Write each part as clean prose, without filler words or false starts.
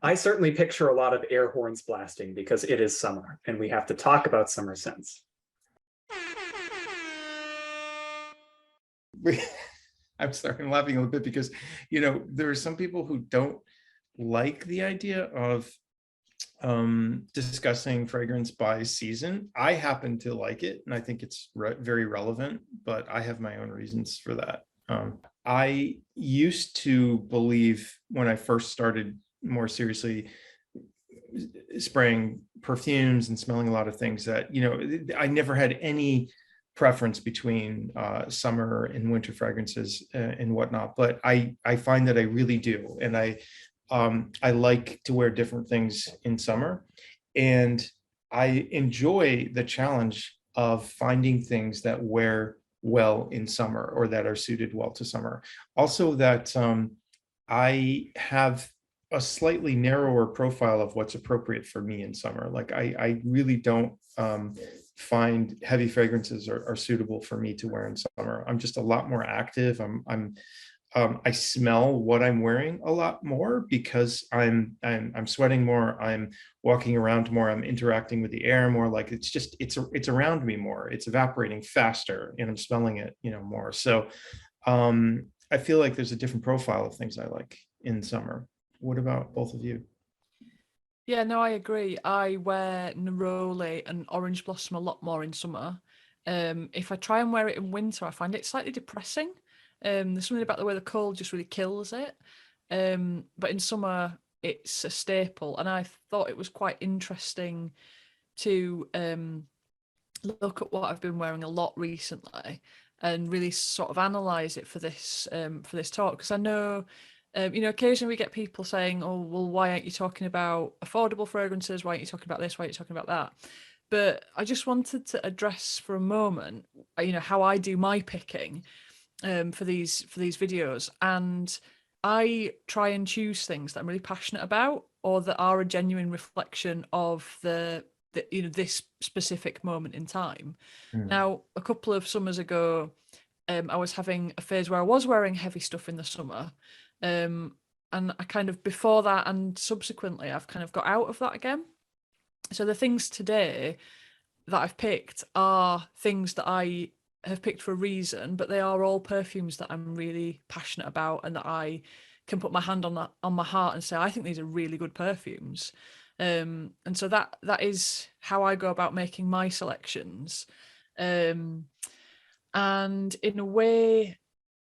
I certainly picture a lot of air horns blasting because it is summer and we have to talk about summer scents. I'm sorry, I'm laughing a little bit because, there are some people who don't like the idea of discussing fragrance by season. I happen to like it, and I think it's very relevant, but I have my own reasons for that. I used to believe when I first started more seriously spraying perfumes and smelling a lot of things that, I never had any preference between summer and winter fragrances and whatnot, but I find that I really do, and I like to wear different things in summer, and I enjoy the challenge of finding things that wear well in summer or that are suited well to summer. Also, that I have a slightly narrower profile of what's appropriate for me in summer. Like I really don't find heavy fragrances are suitable for me to wear in summer. I'm just a lot more active. I smell what I'm wearing a lot more because I'm sweating more. I'm walking around more. I'm interacting with the air more. Like it's around me more. It's evaporating faster, and I'm smelling it, more. So I feel like there's a different profile of things I like in summer. What about both of you? Yeah, no, I agree. I wear neroli and orange blossom a lot more in summer. If I try and wear it in winter, I find it slightly depressing. There's something about the way the cold just really kills it. But in summer, it's a staple. And I thought it was quite interesting to look at what I've been wearing a lot recently and really sort of analyze it for this talk. Because I know, occasionally we get people saying, oh, well, why aren't you talking about affordable fragrances? Why aren't you talking about this? Why aren't you talking about that? But I just wanted to address for a moment, how I do my picking for these videos, and I try and choose things that I'm really passionate about or that are a genuine reflection of the this specific moment in time. Now, a couple of summers ago, I was having a phase where I was wearing heavy stuff in the summer, and I kind of before that and subsequently I've kind of got out of that again. So the things today that I've picked are things that I have picked for a reason, but they are all perfumes that I'm really passionate about and that I can put my hand on my heart and say, I think these are really good perfumes. And so that is how I go about making my selections. And in a way,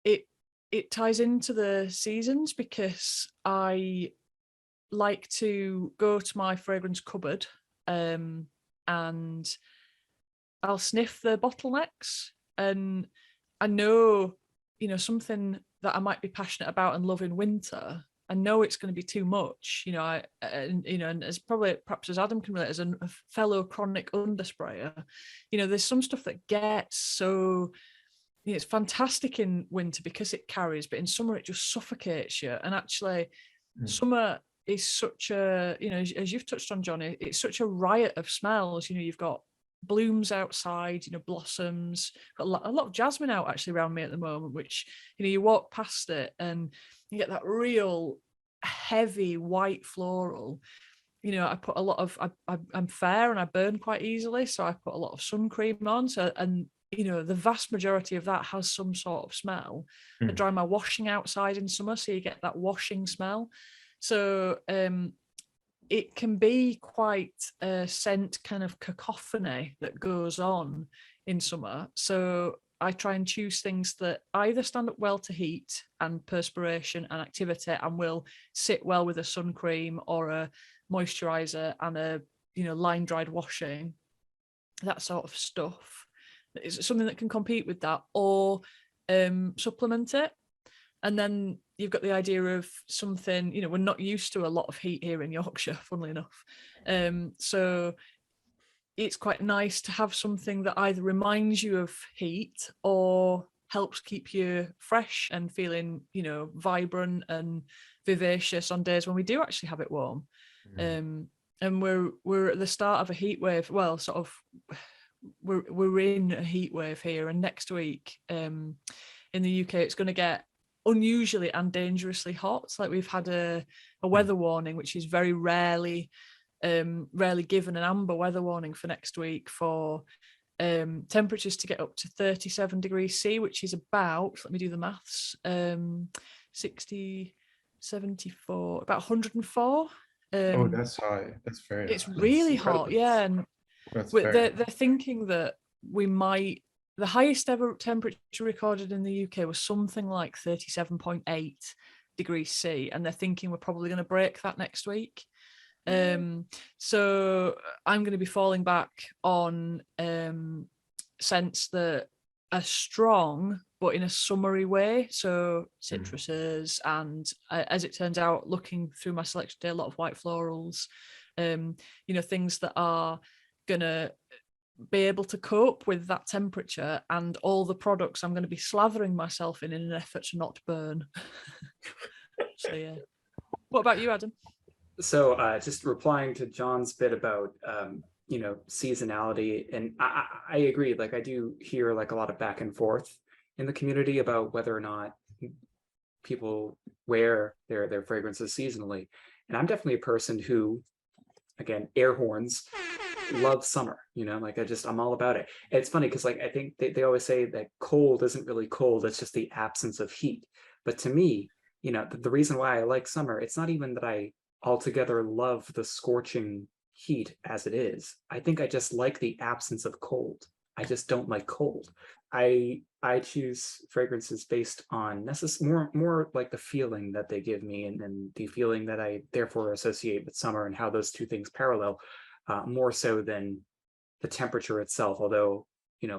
it ties into the seasons because I like to go to my fragrance cupboard and I'll sniff the bottlenecks, and I know, something that I might be passionate about and love in winter. I know it's going to be too much, and as probably perhaps as Adam can relate, as a fellow chronic undersprayer, there's some stuff that gets so, it's fantastic in winter because it carries, but in summer it just suffocates you. And actually, summer is such a, as you've touched on, Johnny, it's such a riot of smells. You've got blooms outside, blossoms, got a lot of jasmine out actually around me at the moment, which, you walk past it and you get that real heavy white floral. I put a lot of, I'm fair and I burn quite easily, so I put a lot of sun cream on. So, and the vast majority of that has some sort of smell. I dry my washing outside in summer, so you get that washing smell. So it can be quite a scent kind of cacophony that goes on in summer. So I try and choose things that either stand up well to heat and perspiration and activity and will sit well with a sun cream or a moisturizer and a line dried washing, that sort of stuff. Is something that can compete with that or supplement it. And then you've got the idea of something, we're not used to a lot of heat here in Yorkshire, funnily enough. So it's quite nice to have something that either reminds you of heat or helps keep you fresh and feeling, vibrant and vivacious on days when we do actually have it warm. And we're at the start of a heat wave. Well, sort of, we're in a heat wave here, and next week in the UK it's going to get unusually and dangerously hot. Like we've had a weather warning, which is very rarely given, an amber weather warning for next week for temperatures to get up to 37 degrees C, which is about, let me do the maths, 60, 74, about 104. Oh, that's high. That's very It's high. really incredible. hot, yeah. And That's they're very thinking that we might, the highest ever temperature recorded in the UK was something like 37.8 degrees C, and they're thinking we're probably going to break that next week. So I'm going to be falling back on scents that are strong but in a summery way, so citruses, and as it turns out, looking through my selection today, a lot of white florals, things that are gonna be able to cope with that temperature, and all the products I'm going to be slathering myself in an effort to not burn. So yeah. What about you, Adam? So just replying to John's bit about seasonality, and I agree. Like I do hear like a lot of back and forth in the community about whether or not people wear their fragrances seasonally. And I'm definitely a person who, again, air horns, love summer, like I'm all about it. And it's funny because like I think they always say that cold isn't really cold, it's just the absence of heat. But to me, the reason why I like summer, it's not even that I altogether love the scorching heat as it is. I think I just like the absence of cold. I just don't like cold. I choose fragrances based on more like the feeling that they give me, and the feeling that I therefore associate with summer, and how those two things parallel, more so than the temperature itself. Although,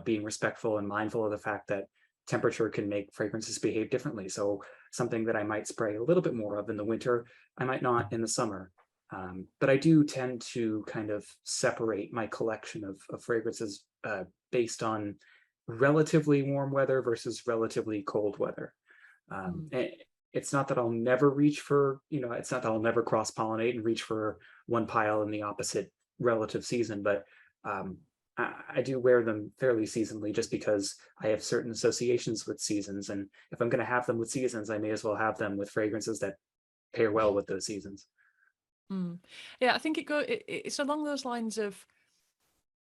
being respectful and mindful of the fact that temperature can make fragrances behave differently. So something that I might spray a little bit more of in the winter, I might not in the summer. But I do tend to kind of separate my collection of fragrances based on relatively warm weather versus relatively cold weather. It's not that I'll never reach for, it's not that I'll never cross pollinate and reach for one pile in the opposite relative season, but I do wear them fairly seasonally just because I have certain associations with seasons. And if I'm going to have them with seasons, I may as well have them with fragrances that pair well with those seasons. Yeah, I think it's along those lines of,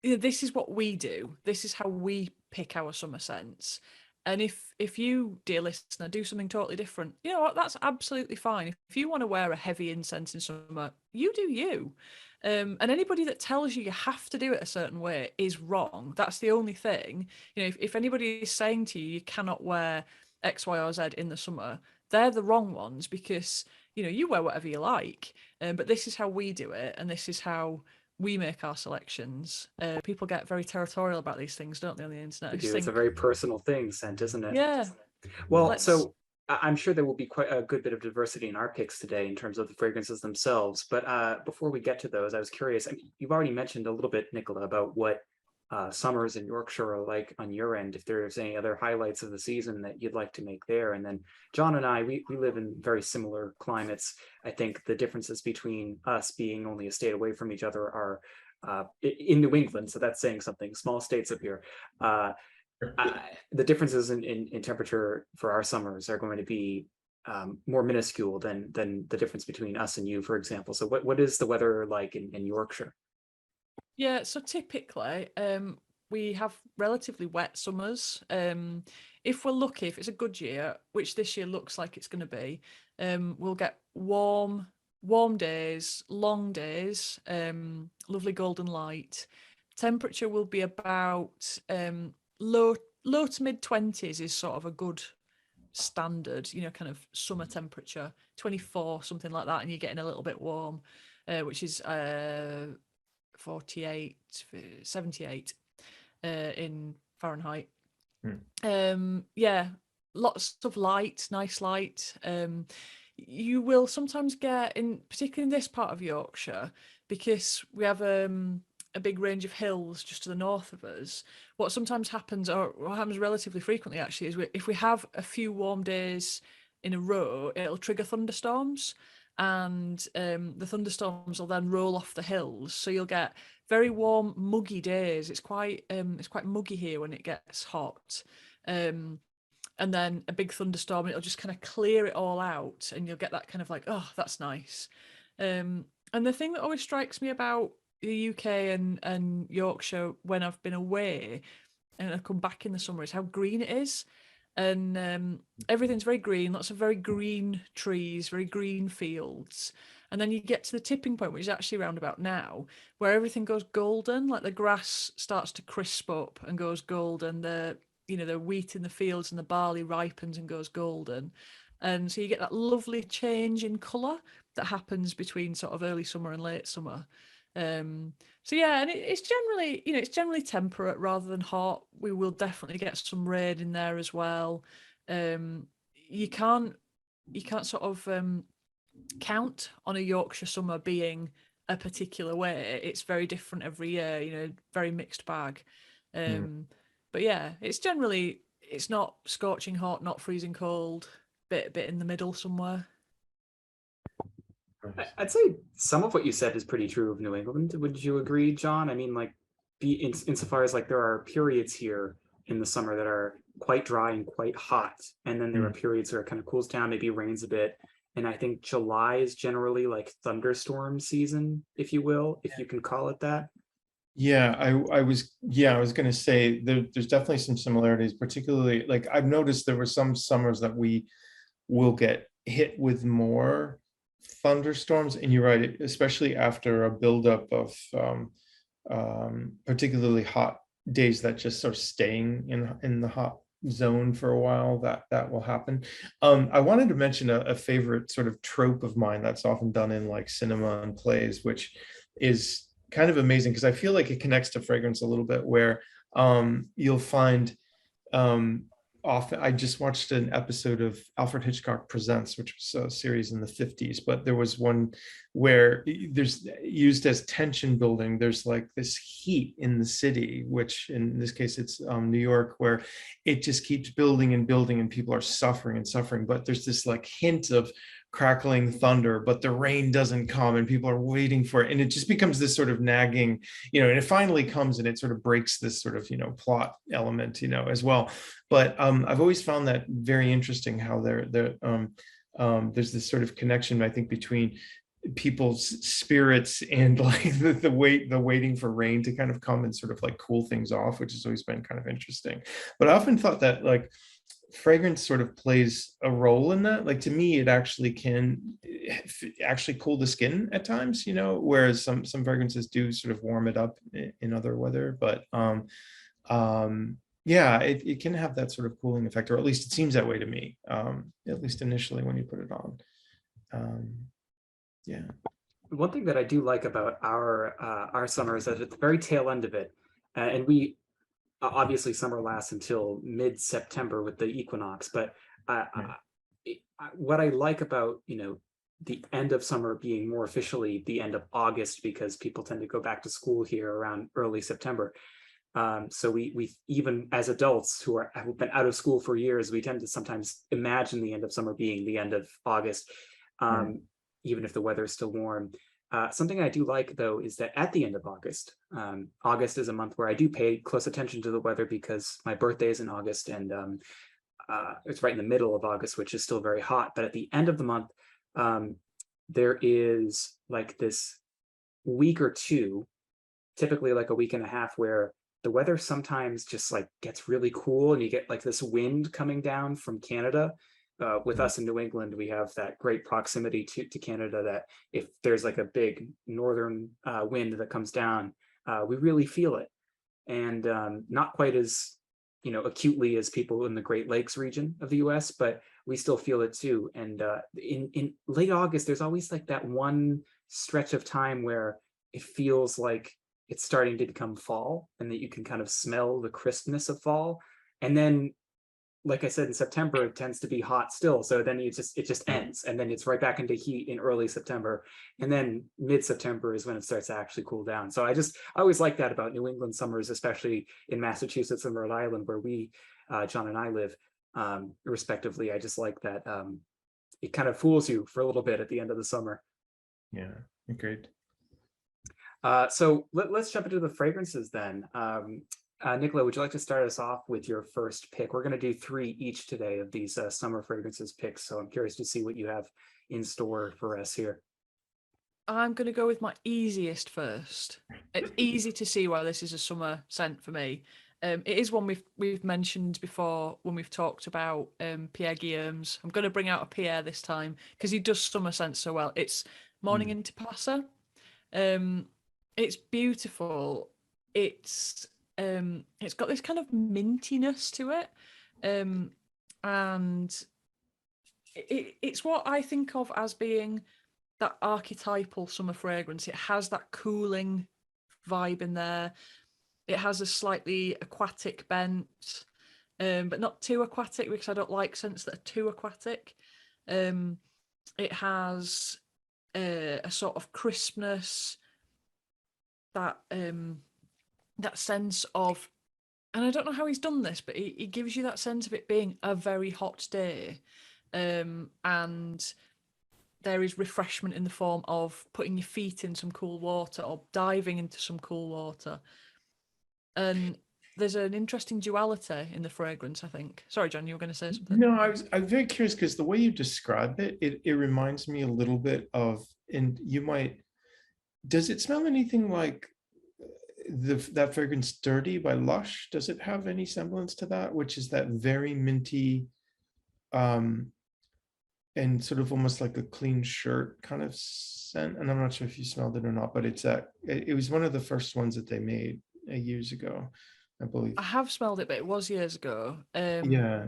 this is what we do. This is how we pick our summer scents. And if you, dear listener, do something totally different, you know what, that's absolutely fine. If you want to wear a heavy incense in summer, you do you. And anybody that tells you have to do it a certain way is wrong. That's the only thing. If anybody is saying to you, you cannot wear X, Y, or Z in the summer, they're the wrong ones, because, you wear whatever you like. But this is how we do it, and this is how we make our selections. People get very territorial about these things, don't they, on the internet? It's a very personal thing, scent, isn't it? Yeah. Well, so I'm sure there will be quite a good bit of diversity in our picks today in terms of the fragrances themselves. But before we get to those, I was curious. I mean, you've already mentioned a little bit, Nicola, about what summers in Yorkshire are like on your end. If there's any other highlights of the season that you'd like to make there. And then John and I, we live in very similar climates. I think the differences between us being only a state away from each other are in New England. So that's saying something. Small states up here. The differences in temperature for our summers are going to be more minuscule than the difference between us and you, for example. So what is the weather like in Yorkshire? Yeah, so typically we have relatively wet summers. If we're lucky, if it's a good year, which this year looks like it's going to be, we'll get warm days, long days, lovely golden light. Temperature will be about low to mid 20s is sort of a good standard, kind of summer temperature, 24, something like that, and you're getting a little bit warm, which is 48, 78 in Fahrenheit. Yeah, lots of light, nice light. You will sometimes get, particularly in this part of Yorkshire, because we have a big range of hills just to the north of us. What sometimes happens, or what happens relatively frequently actually, is if we have a few warm days in a row, it'll trigger thunderstorms. And the thunderstorms will then roll off the hills, so you'll get very warm, muggy days. It's quite muggy here when it gets hot, and and then a big thunderstorm, and it'll just kind of clear it all out, and you'll get that kind of like, oh, that's nice. And the thing that always strikes me about the UK and Yorkshire when I've been away and I come back in the summer is how green it is. And everything's very green, lots of very green trees, very green fields. And then you get to the tipping point, which is actually around about now, where everything goes golden, like the grass starts to crisp up and goes golden. The wheat in the fields and the barley ripens and goes golden. And so you get that lovely change in colour that happens between sort of early summer and late summer. So yeah, and it's generally temperate rather than hot. We will definitely get some rain in there as well. You can't sort of count on a Yorkshire summer being a particular way. It's very different every year, very mixed bag. But yeah, it's not scorching hot, not freezing cold, bit in the middle somewhere. I'd say some of what you said is pretty true of New England. Would you agree, John? I mean, like, insofar as like there are periods here in the summer that are quite dry and quite hot, and then there are periods where it kind of cools down, maybe rains a bit. And I think July is generally like thunderstorm season, if you will, if you can call it that. Yeah, I was going to say there's definitely some similarities, particularly like I've noticed there were some summers that we will get hit with more thunderstorms, and you're right, especially after a buildup of particularly hot days that just are staying in the hot zone for a while, that will happen. I wanted to mention a favorite sort of trope of mine that's often done in like cinema and plays, which is kind of amazing because I feel like it connects to fragrance a little bit, where you'll find often, I just watched an episode of Alfred Hitchcock Presents, which was a series in the 50s, but there was one where there's used as tension building. There's like this heat in the city, which in this case it's New York, where it just keeps building and building and people are suffering and suffering, but there's this like hint of crackling thunder, but the rain doesn't come and people are waiting for it, and it just becomes this sort of nagging, and it finally comes and it sort of breaks this sort of plot element as well. But I've always found that very interesting, how there's this sort of connection, I think, between people's spirits and like the waiting for rain to kind of come and sort of like cool things off, which has always been kind of interesting. But I often thought that like fragrance sort of plays a role in that. Like, to me, it actually can actually cool the skin at times, whereas some fragrances do sort of warm it up in other weather. But yeah, it can have that sort of cooling effect, or at least it seems that way to me, at least initially when you put it on. Yeah. One thing that I do like about our summer is that at the very tail end of it, and we obviously summer lasts until mid-September with the equinox, but what I like about the end of summer being more officially the end of August, because people tend to go back to school here around early September. So we even as adults who've been out of school for years, we tend to sometimes imagine the end of summer being the end of August, even if the weather is still warm. Something I do like, though, is that at the end of August, August is a month where I do pay close attention to the weather because my birthday is in August, and it's right in the middle of August, which is still very hot. But at the end of the month, there is like this week or two, typically like a week and a half, where the weather sometimes just like gets really cool, and you get like this wind coming down from Canada. With us in New England, we have that great proximity to Canada that if there's like a big northern wind that comes down, we really feel it. And not quite as acutely as people in the Great Lakes region of the US, but we still feel it too. And in late August, there's always like that one stretch of time where it feels like it's starting to become fall, and that you can kind of smell the crispness of fall. And then, like I said, in September, it tends to be hot still. So then it just ends, and then it's right back into heat in early September. And then mid-September is when it starts to actually cool down. So I always like that about New England summers, especially in Massachusetts and Rhode Island, where we, John and I live, respectively. I just like that it kind of fools you for a little bit at the end of the summer. Yeah, agreed. So let's jump into the fragrances then. Nicola, would you like to start us off with your first pick? We're going to do 3 each today of these summer fragrances picks, so I'm curious to see what you have in store for us here. I'm going to go with my easiest first. It's easy to see why this is a summer scent for me. It is one we've mentioned before when we've talked about Pierre Guillaume's. I'm going to bring out a Pierre this time because he does summer scents so well. It's Morning Interpassa. It's beautiful. It's got this kind of mintiness to it, and it's what I think of as being that archetypal summer fragrance. It has that cooling vibe in there. It has a slightly aquatic bent, but not too aquatic because I don't like scents that are too aquatic. It has a sort of crispness, that sense of, and I don't know how he's done this, but he gives you that sense of it being a very hot day, and there is refreshment in the form of putting your feet in some cool water or diving into some cool water. And there's an interesting duality in the fragrance, I think. Sorry, John, you were going to say something? No, I'm very curious because the way you describe it, it reminds me a little bit of, and you might, does it smell anything like that fragrance Dirty by Lush? Does it have any semblance to that, which is that very minty, and sort of almost like a clean shirt kind of scent? And I'm not sure if you smelled it or not, but it was one of the first ones that they made years ago, I believe. I have smelled it, but it was years ago. Yeah.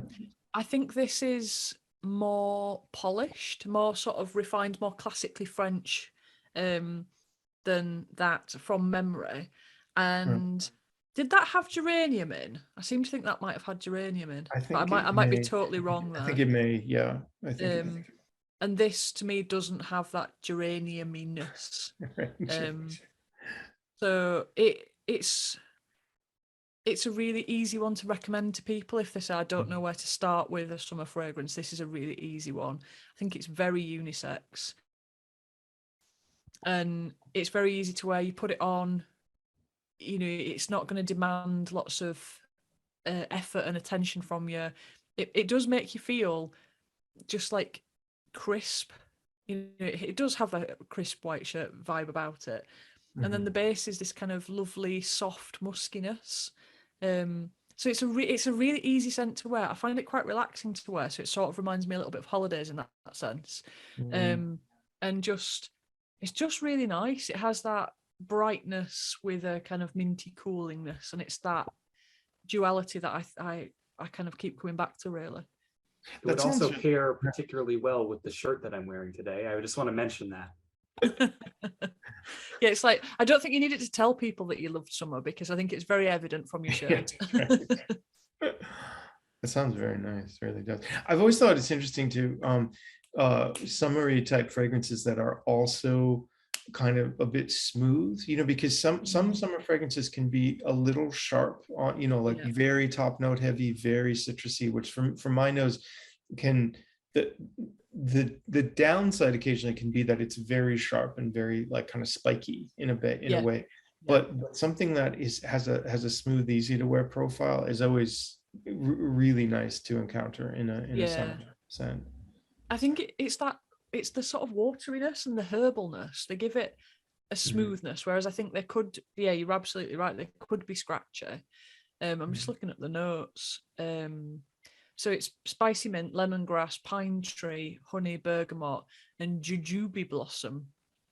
I think this is more polished, more sort of refined, more classically French than that from memory. And did that have geranium in? I seem to think that might have had geranium in. I think I might be totally wrong there. I think it may, yeah. I think and this to me doesn't have that geraniuminess. So it's a really easy one to recommend to people if they say, I don't know where to start with a summer fragrance. This is a really easy one. I think it's very unisex. And it's very easy to wear. You put it on, you know, it's not going to demand lots of effort and attention from you. It does make you feel just like crisp. You know, it does have a crisp white shirt vibe about it. And then the base is this kind of lovely, soft muskiness. So it's a really easy scent to wear. I find it quite relaxing to wear. So it sort of reminds me a little bit of holidays in that sense. And it's just really nice. It has that brightness with a kind of minty coolingness, and it's that duality that I kind of keep coming back to, really. It would also pair particularly well with the shirt that I'm wearing today. I just want to mention that. Yeah, it's like, I don't think you needed to tell people that you loved summer because I think it's very evident from your shirt. That sounds very nice. It really does. I've always thought it's interesting to summery type fragrances that are also kind of a bit smooth, you know, because some summer fragrances can be a little sharp on, you know, like very top note heavy, very citrusy, which from my nose can, the downside occasionally can be that it's very sharp and very like kind of spiky in a way. But something that has a smooth, easy to wear profile is always really nice to encounter in a summer scent. I think it's the sort of wateriness and the herbalness. They give it a smoothness, whereas I think they could, you're absolutely right, they could be scratchy. I'm just looking at the notes. So it's spicy mint, lemongrass, pine tree, honey, bergamot, and jujube blossom.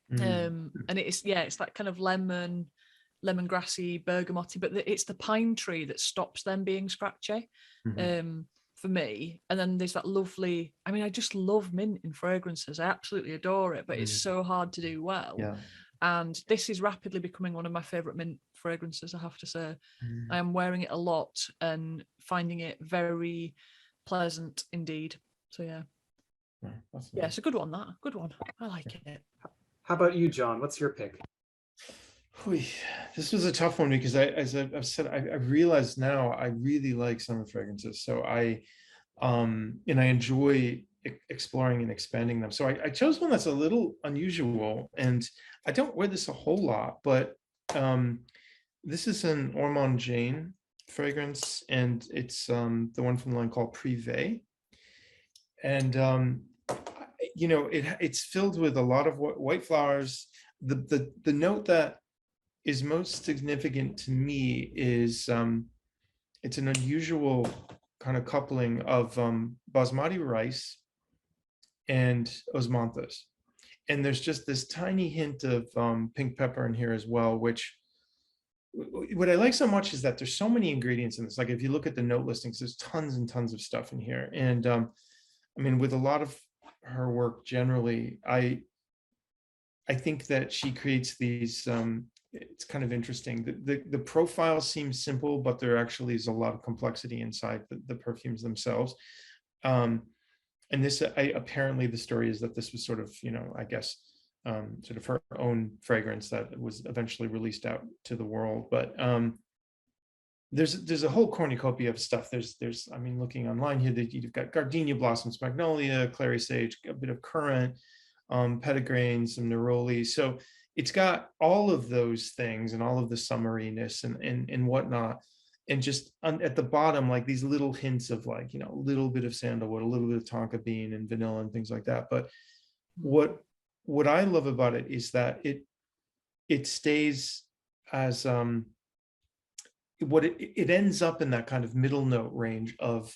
And it's that kind of lemongrassy, bergamoty, but it's the pine tree that stops them being scratchy. For me. And then there's that lovely, I mean, I just love mint in fragrances. I absolutely adore it, but it's so hard to do well. And this is rapidly becoming one of my favorite mint fragrances, I have to say. I am wearing it a lot and finding it very pleasant indeed. So it's a good one. Good one. I like it. How about you, John? What's your pick? This was a tough one because as I've said, I realized now I really like summer fragrances. So and I enjoy exploring and expanding them. So I chose one that's a little unusual, and I don't wear this a whole lot, but this is an Ormond Jane fragrance, and it's the one from the line called Privé. And it's filled with a lot of white flowers. The note that is most significant to me is it's an unusual kind of coupling of basmati rice and osmanthus. And there's just this tiny hint of pink pepper in here as well, which what I like so much is that there's so many ingredients in this. Like if you look at the note listings, there's tons and tons of stuff in here. And I mean, with a lot of her work generally, I think that she creates these, it's kind of interesting. The profile seems simple, but there actually is a lot of complexity inside the perfumes themselves. And this, apparently the story is that this was sort of, I guess, sort of her own fragrance that was eventually released out to the world. But there's a whole cornucopia of stuff. There's I mean, looking online here, that you've got gardenia blossoms, magnolia, clary sage, a bit of currant, petitgrain, some neroli. So it's got all of those things and all of the summeriness and whatnot. And just at the bottom, like these little hints of like, a little bit of sandalwood, a little bit of tonka bean and vanilla and things like that. But what I love about it is that it stays as it ends up in that kind of middle note range of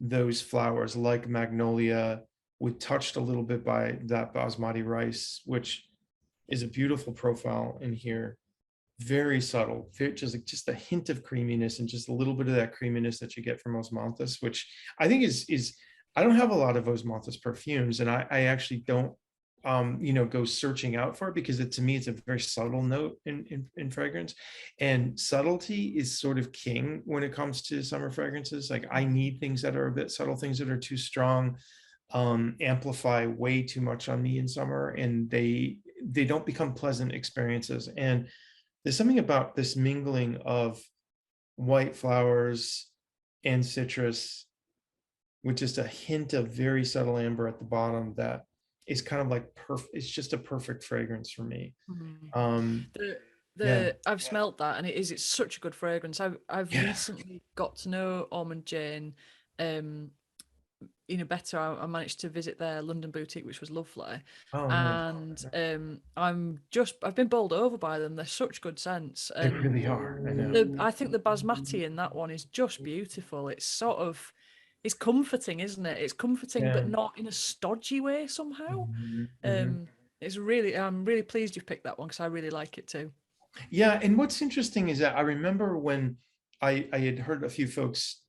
those flowers, like magnolia, with touched a little bit by that basmati rice, which is a beautiful profile in here. Very subtle, just a hint of creaminess and just a little bit of that creaminess that you get from osmanthus, which I think is I don't have a lot of osmanthus perfumes, and I actually don't go searching out for it, because to me it's a very subtle note in fragrance, and subtlety is sort of king when it comes to summer fragrances. Like I need things that are a bit subtle. Things that are too strong amplify way too much on me in summer, and they don't become pleasant experiences. And there's something about this mingling of white flowers and citrus with just a hint of very subtle amber at the bottom that is kind of like it's just a perfect fragrance for me. I've smelled that, and it's such a good fragrance. I've recently got to know Ormond Jane better. I managed to visit their London boutique, which was lovely. Nice. And I've been bowled over by them. They're such good scents. They And really are. I know. I think the basmati in that one is just beautiful. It's comforting, isn't it? It's comforting, but not in a stodgy way somehow. It's really, I'm really pleased you've picked that one, because I really like it too. Yeah, and what's interesting is that I remember when I had heard a few folks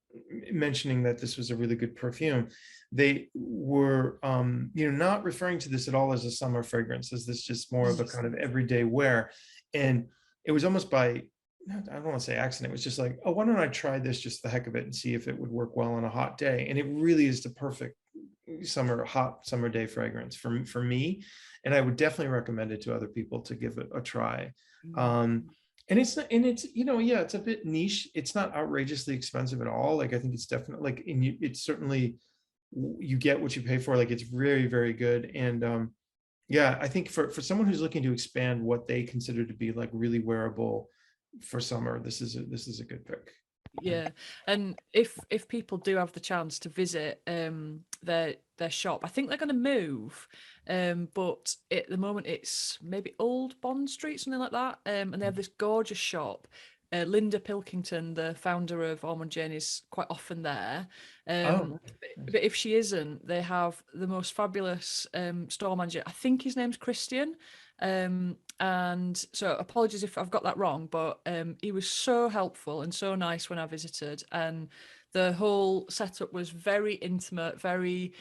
mentioning that this was a really good perfume. They were not referring to this at all as a summer fragrance, as this just more of a kind of everyday wear. And it was almost by, I don't want to say accident, it was just like, oh, why don't I try this just the heck of it and see if it would work well on a hot day. And it really is the perfect hot summer day fragrance for me. And I would definitely recommend it to other people to give it a try. And it's it's a bit niche. It's not outrageously expensive at all. Like I think it's definitely like, it's certainly, you get what you pay for. Like it's very, very good. And I think for someone who's looking to expand what they consider to be like really wearable for summer, this is a good pick. Yeah, and if people do have the chance to visit their shop, I think they're going to move, but at the moment it's maybe Old Bond Street, something like that, and they have this gorgeous shop. Linda Pilkington, the founder of Ormond Jane, is quite often there. But if she isn't, they have the most fabulous store manager. I think his name's Christian. And so apologies if I've got that wrong, but he was so helpful and so nice when I visited, and the whole setup was very intimate, very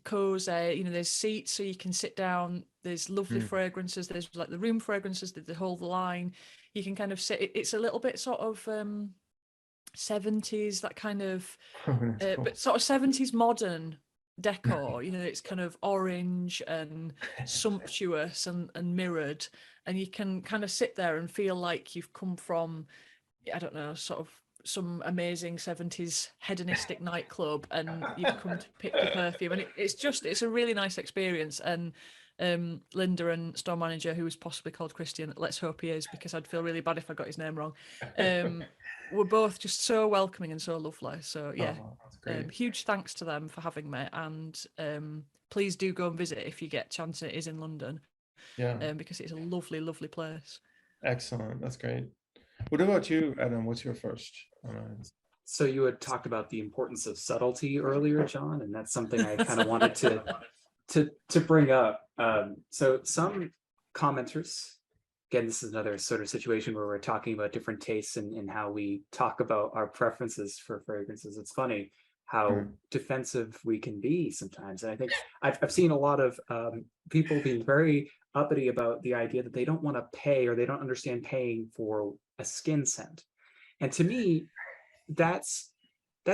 cozy. There's seats so you can sit down, there's lovely fragrances, there's like the room fragrances, the whole line. You can kind of sit, it's a little bit sort of 70s, that kind of Cool. but sort of 70s modern decor. It's kind of orange and sumptuous and mirrored, and you can kind of sit there and feel like you've come from, I don't know, sort of some amazing 70s hedonistic nightclub, and you've come to pick your perfume, and it's a really nice experience. And Linda and store manager, who was possibly called Christian, let's hope he is, because I'd feel really bad if I got his name wrong, were both just so welcoming and so lovely. So yeah, Oh, that's great. huge thanks to them for having me, and please do go and visit if you get a chance. It is in London, Yeah, because it's a lovely, lovely place. excellent. That's great. What about you, Adam? What's your first? So you had talked about the importance of subtlety earlier, John, and that's something I kind of wanted to bring up. So some commenters, again, this is another sort of situation where we're talking about different tastes and how we talk about our preferences for fragrances. It's funny how defensive we can be sometimes. And I think I've seen a lot of people being very uppity about the idea that they don't want to pay, or they don't understand paying for a skin scent. And to me, that's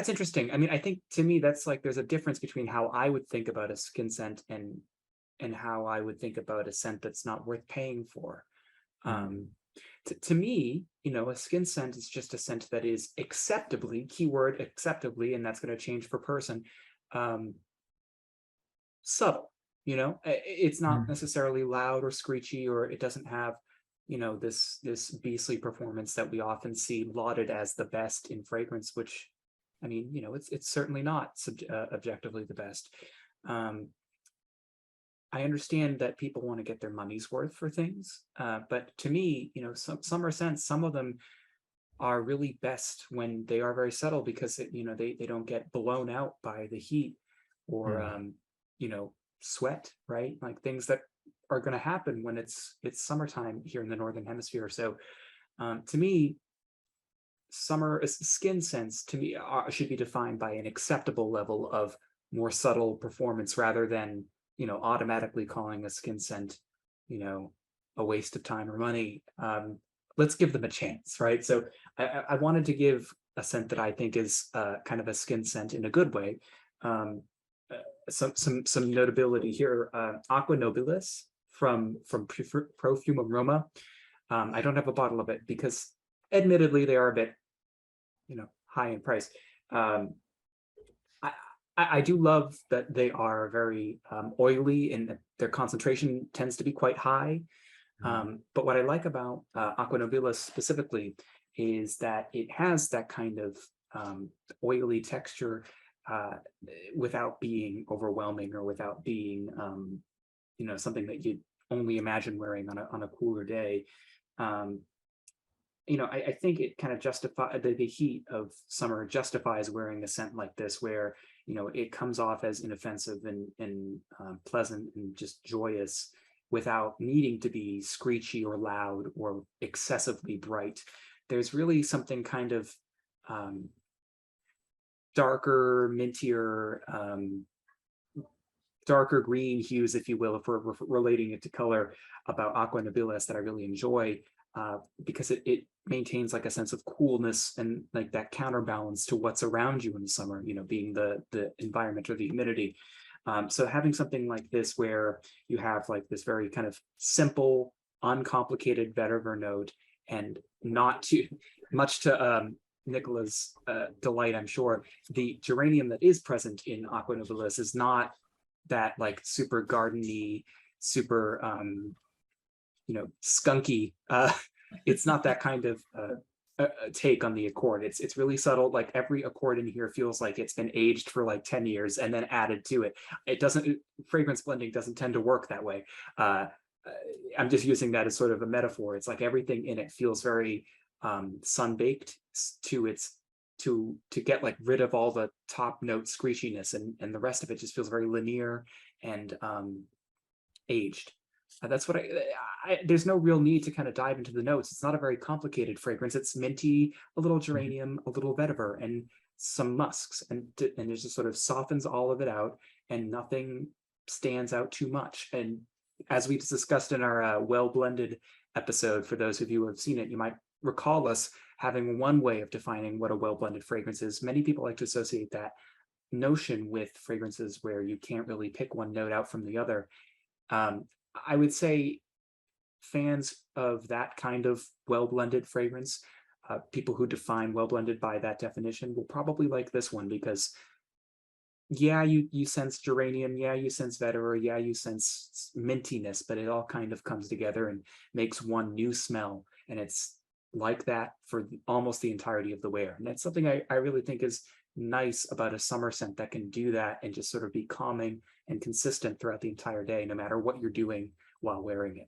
interesting. I mean, I think to me that's like there's a difference between how I would think about a skin scent and how I would think about a scent that's not worth paying for. To me, a skin scent is just a scent that is acceptably, keyword acceptably, and that's going to change per person, subtle. It's not necessarily loud or screechy, or it doesn't have this beastly performance that we often see lauded as the best in fragrance, which, I mean, it's certainly not objectively the best. I understand that people want to get their money's worth for things, but to me, some are scents, some of them are really best when they are very subtle, because they don't get blown out by the heat or sweat, right? Like things that are going to happen when it's summertime here in the Northern Hemisphere. So to me, summer skin scents to me should be defined by an acceptable level of more subtle performance, rather than automatically calling a skin scent a waste of time or money. Let's give them a chance, right? So I wanted to give a scent that I think is kind of a skin scent in a good way. Some notability here. Aqua Nobilis from Profume Aroma. I don't have a bottle of it because admittedly they are a bit high in price. I do love that they are very oily, and their concentration tends to be quite high. But what I like about Aqua Nobilis specifically is that it has that kind of oily texture without being overwhelming, or without being something that you'd only imagine wearing on a cooler day. I think it kind of justifies the heat of summer justifies wearing a scent like this, where it comes off as inoffensive and pleasant and just joyous, without needing to be screechy or loud or excessively bright. There's really something kind of darker, mintier, darker green hues, if you will, if we're relating it to color, about Aqua Nobilis that I really enjoy, because it maintains like a sense of coolness and like that counterbalance to what's around you in the summer, being the environment or the humidity. So having something like this, where you have like this very kind of simple, uncomplicated vetiver note, and not too much to Nicola's delight, I'm sure, the geranium that is present in Aqua Nobilis is not that like super gardeny, super skunky. It's not that kind of take on the accord. It's really subtle. Like every accord in here feels like it's been aged for like 10 years and then added to it. Fragrance blending doesn't tend to work that way. I'm just using that as sort of a metaphor. It's like everything in it feels very sun-baked to get like rid of all the top note screechiness, and the rest of it just feels very linear and aged. That's what there's no real need to kind of dive into the notes. It's not a very complicated fragrance. It's minty, a little geranium, a little vetiver, and some musks, and it just sort of softens all of it out, and nothing stands out too much. And as we discussed in our well blended episode, for those of you who have seen it, you might recall us having one way of defining what a well blended fragrance is. Many people like to associate that notion with fragrances where you can't really pick one note out from the other. I would say fans of that kind of well-blended fragrance, people who define well-blended by that definition, will probably like this one, because yeah, you sense geranium, yeah, you sense vetiver, yeah, you sense mintiness, but it all kind of comes together and makes one new smell, and it's like that for almost the entirety of the wear. And that's something I really think is nice about a summer scent that can do that and just sort of be calming and consistent throughout the entire day, no matter what you're doing while wearing it.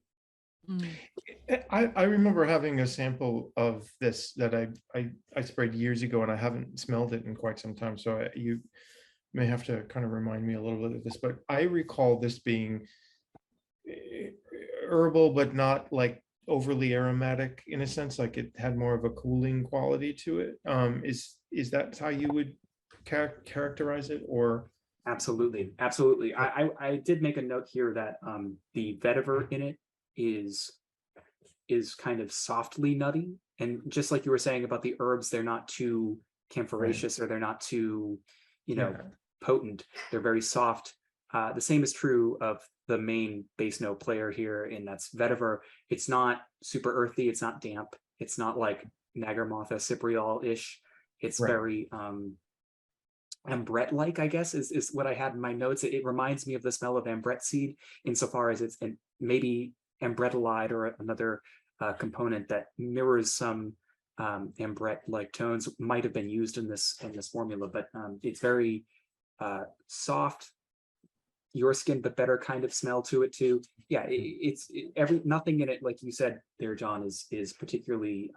I remember having a sample of this that I sprayed years ago, and I haven't smelled it in quite some time. So you may have to kind of remind me a little bit of this, but I recall this being herbal, but not like overly aromatic in a sense, like it had more of a cooling quality to it. Is that how you would characterize it, or? Absolutely, absolutely. I did make a note here that the vetiver in it is kind of softly nutty, and just like you were saying about the herbs, they're not too camphoraceous, or they're not too, Yeah. potent. They're very soft. The same is true of the main base note player here, and that's vetiver. It's not super earthy. It's not damp. It's not like Nagarmotha Cypriol-ish. It's Right. very ambrette-like, I guess, is what I had in my notes. It reminds me of the smell of ambrette seed, insofar as it's maybe ambretolide or another component that mirrors some ambrette-like tones might have been used in this formula, but it's very soft, your skin but better kind of smell to it too. Yeah, nothing in it, like you said there, John, is particularly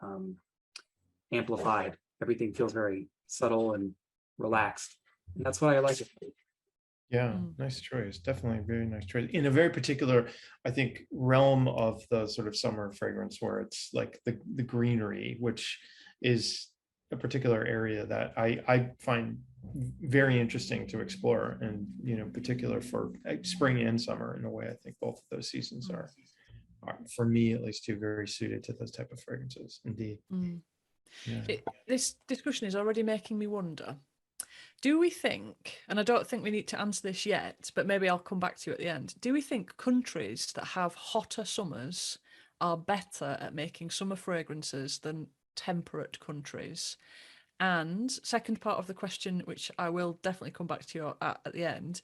amplified. Everything feels very subtle and relaxed, and that's why I like it. Yeah, nice choice. Definitely a very nice choice. In a very particular, I think, realm of the sort of summer fragrance, where it's like the greenery, which is a particular area that I find very interesting to explore, and particular for spring and summer. In a way, I think both of those seasons are for me at least, too, very suited to those type of fragrances. Indeed. Yeah. This discussion is already making me wonder. Do we think, and I don't think we need to answer this yet, but maybe I'll come back to you at the end. Do we think countries that have hotter summers are better at making summer fragrances than temperate countries? And second part of the question, which I will definitely come back to you at the end,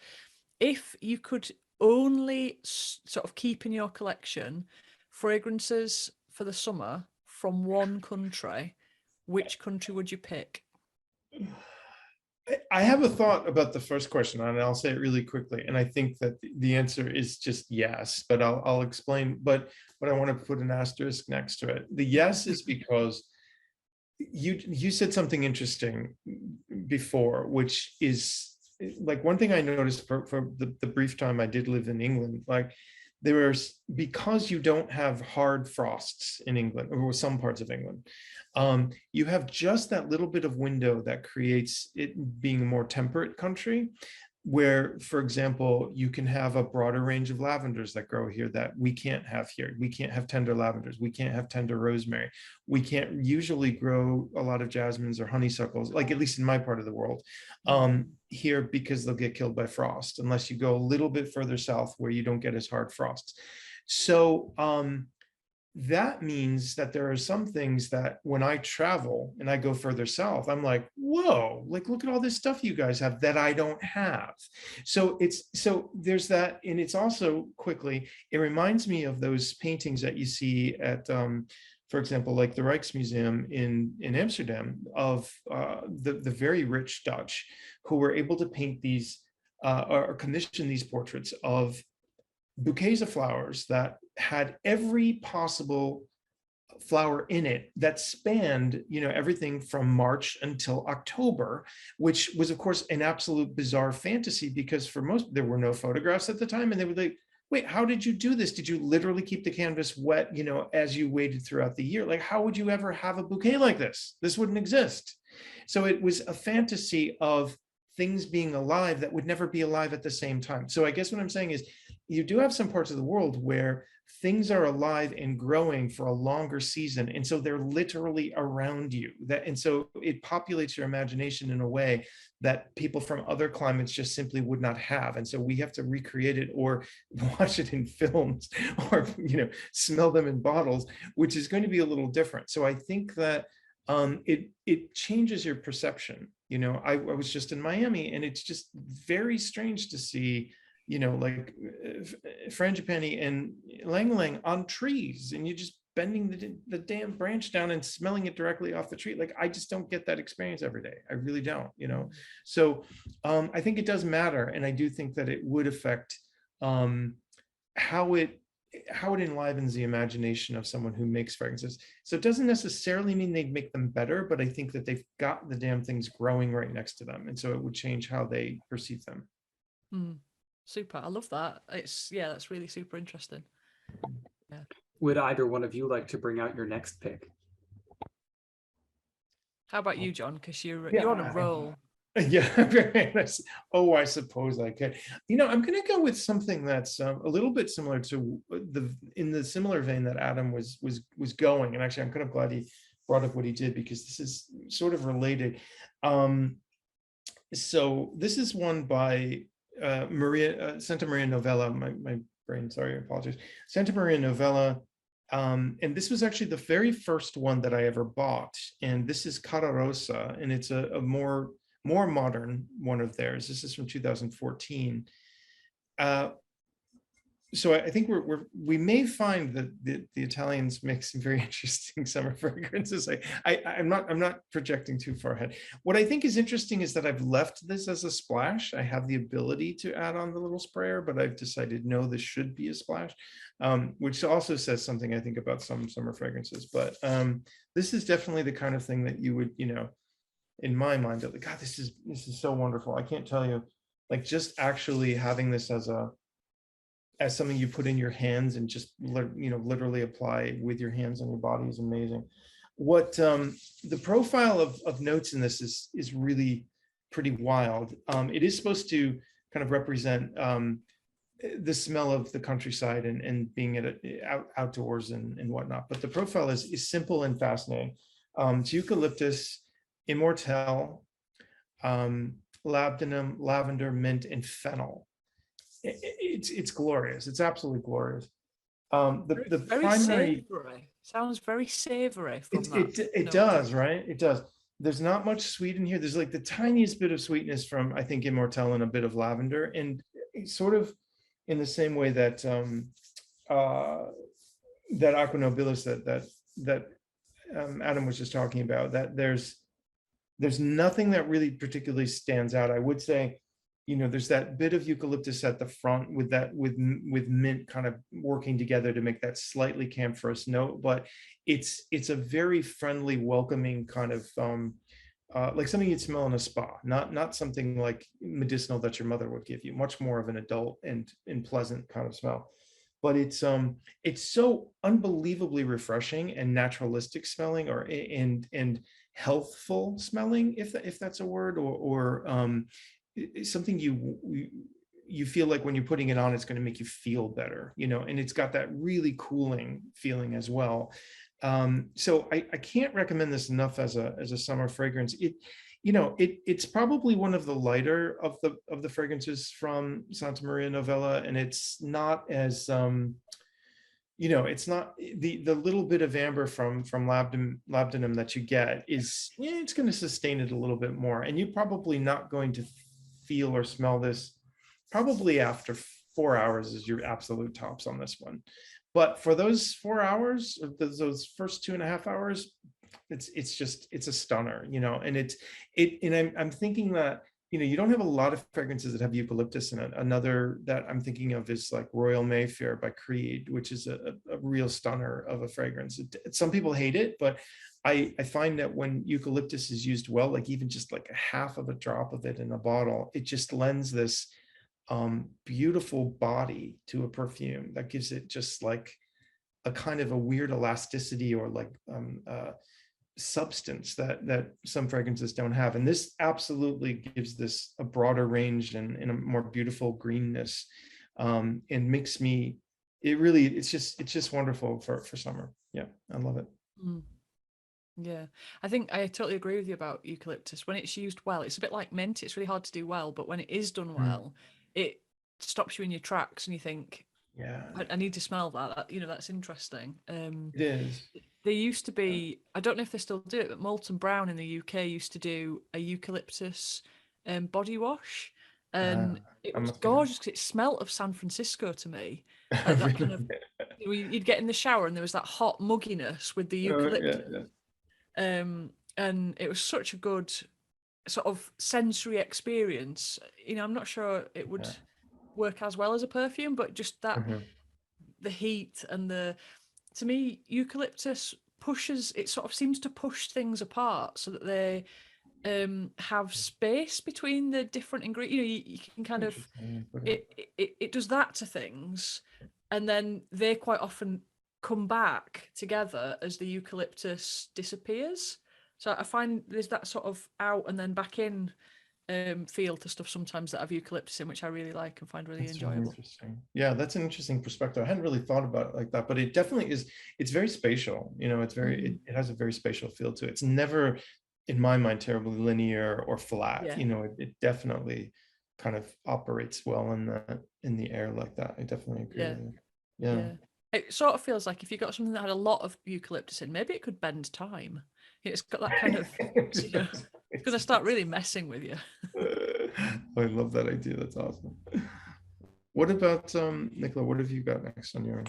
if you could only sort of keep in your collection fragrances for the summer from one country, which country would you pick? I have a thought about the first question, and I'll say it really quickly. And I think that the answer is just yes, but I'll explain. But I want to put an asterisk next to it. The yes is because you said something interesting before, which is like one thing I noticed for the brief time I did live in England, like because you don't have hard frosts in England, or some parts of England, you have just that little bit of window that creates it being a more temperate country, where, for example, you can have a broader range of lavenders that grow here that we can't have here. We can't have tender lavenders. We can't have tender rosemary. We can't usually grow a lot of jasmines or honeysuckles, like at least in my part of the world, here, because they'll get killed by frost unless you go a little bit further south where you don't get as hard frosts. So that means that there are some things that when I travel and I go further south, I'm like, whoa, like, look at all this stuff you guys have that I don't have. So there's that. And it's also, quickly, it reminds me of those paintings that you see at, for example, like the Rijksmuseum in Amsterdam, of the very rich Dutch who were able to paint these or commission these portraits of bouquets of flowers that had every possible flower in it that spanned, everything from March until October, which was, of course, an absolute bizarre fantasy, because for most, there were no photographs at the time. And they were like, wait, how did you do this? Did you literally keep the canvas wet, as you waited throughout the year? Like, how would you ever have a bouquet like this? This wouldn't exist. So it was a fantasy of things being alive that would never be alive at the same time. So I guess what I'm saying is, you do have some parts of the world where things are alive and growing for a longer season. And so they're literally around you. And so it populates your imagination in a way that people from other climates just simply would not have. And so we have to recreate it or watch it in films or, smell them in bottles, which is going to be a little different. So I think that it changes your perception I was just in Miami, and it's just very strange to see, like frangipani and lang lang on trees, and you just bending the damn branch down and smelling it directly off the tree. Like, I just don't get that experience every day. I really don't, So I think it does matter. And I do think that it would affect how it enlivens the imagination of someone who makes fragrances. So it doesn't necessarily mean they'd make them better, but I think that they've got the damn things growing right next to them. And so it would change how they perceive them. Super. I love that. That's really super interesting. Yeah. Would either one of you like to bring out your next pick? How about you, John? Because you're on a roll. Yeah, very nice. Oh, I suppose I could. I'm going to go with something that's a little bit similar to in the similar vein that Adam was going. And actually, I'm kind of glad he brought up what he did, because this is sort of related. So this is one by Santa Maria Novella. My brain, sorry, I apologize. Santa Maria Novella. And this was actually the very first one that I ever bought. And this is Cara Rosa, and it's a more modern one of theirs. This is from 2014. So I think we may find that the Italians make some very interesting summer fragrances. I'm not projecting too far ahead. What I think is interesting is that I've left this as a splash. I have the ability to add on the little sprayer, but I've decided, no, this should be a splash, which also says something, I think, about some summer fragrances. But this is definitely the kind of thing that you would, in my mind, like, God, this is so wonderful. I can't tell you, like, just actually having this as something you put in your hands and just literally apply with your hands on your body is amazing. What the profile of notes in this is really pretty wild. It is supposed to kind of represent the smell of the countryside and being outdoors and whatnot. But the profile is simple and fascinating. It's eucalyptus, immortelle, labdanum, lavender, mint, and fennel. It's glorious. It's absolutely glorious. The very primary savory. Sounds very savory. It does, right? It does. There's not much sweet in here. There's like the tiniest bit of sweetness from, I think, immortelle and a bit of lavender, and it's sort of in the same way that that aqua nobilis that Adam was just talking about. That there's nothing that really particularly stands out. I would say, there's that bit of eucalyptus at the front with mint kind of working together to make that slightly camphorous note, but it's a very friendly, welcoming kind of like something you'd smell in a spa, not something like medicinal that your mother would give you. Much more of an adult and pleasant kind of smell. But it's so unbelievably refreshing and naturalistic smelling, and healthful smelling, if that's a word, or something you feel like when you're putting it on, it's going to make you feel better, and it's got that really cooling feeling as well. So I can't recommend this enough as a summer fragrance. It's probably one of the lighter of the fragrances from Santa Maria Novella, and it's not as it's not the little bit of amber from labdanum that you get is, it's going to sustain it a little bit more, and you're probably not going to feel or smell this probably after 4 hours is your absolute tops on this one. But for those 4 hours, or those first 2.5 hours, it's a stunner, and I'm thinking that, you don't have a lot of fragrances that have eucalyptus in it. Another that I'm thinking of is like Royal Mayfair by Creed, which is a real stunner of a fragrance. Some people hate it, but I find that when eucalyptus is used well, like even just like a half of a drop of it in a bottle, it just lends this beautiful body to a perfume that gives it just like a kind of a weird elasticity, or like substance that some fragrances don't have. And this absolutely gives this a broader range and a more beautiful greenness, and makes me, it's just wonderful for summer. Yeah, I love it. Yeah, I think I totally agree with you about eucalyptus. When it's used well, it's a bit like mint. It's really hard to do well, but when it is done well, it stops you in your tracks, and you think, yeah, I need to smell that. That's interesting. It is. There used to be, I don't know if they still do it, but Molton Brown in the UK used to do a eucalyptus body wash. And it I was must be. gorgeous because it smelt of San Francisco to me. Like that kind of, you'd get in the shower and there was that hot mugginess with the eucalyptus. And it was such a good sort of sensory experience. You know, I'm not sure it would work as well as a perfume, but just that the heat and to me, eucalyptus pushes, it sort of seems to push things apart so that they have space between the different ingredients. You know, you can kind of, it does that to things, and then they quite often come back together as the eucalyptus disappears. So I find there's that sort of out and then back in feel to stuff sometimes that have eucalyptus in, which I really like and find really enjoyable. Really interesting. Yeah, that's an interesting perspective. I hadn't really thought about it like that, but it definitely is. It's very spatial. You know, it's very. It has a very spatial feel to it. It's never, in my mind, terribly linear or flat. Yeah. You know, it definitely kind of operates well in the air like that. I definitely agree with you. Yeah. It sort of feels like if you got something that had a lot of eucalyptus in, maybe it could bend time. It's got that kind of, you know, because I start really messing with you. I love that idea. That's awesome. What about Nicola? What have you got next on your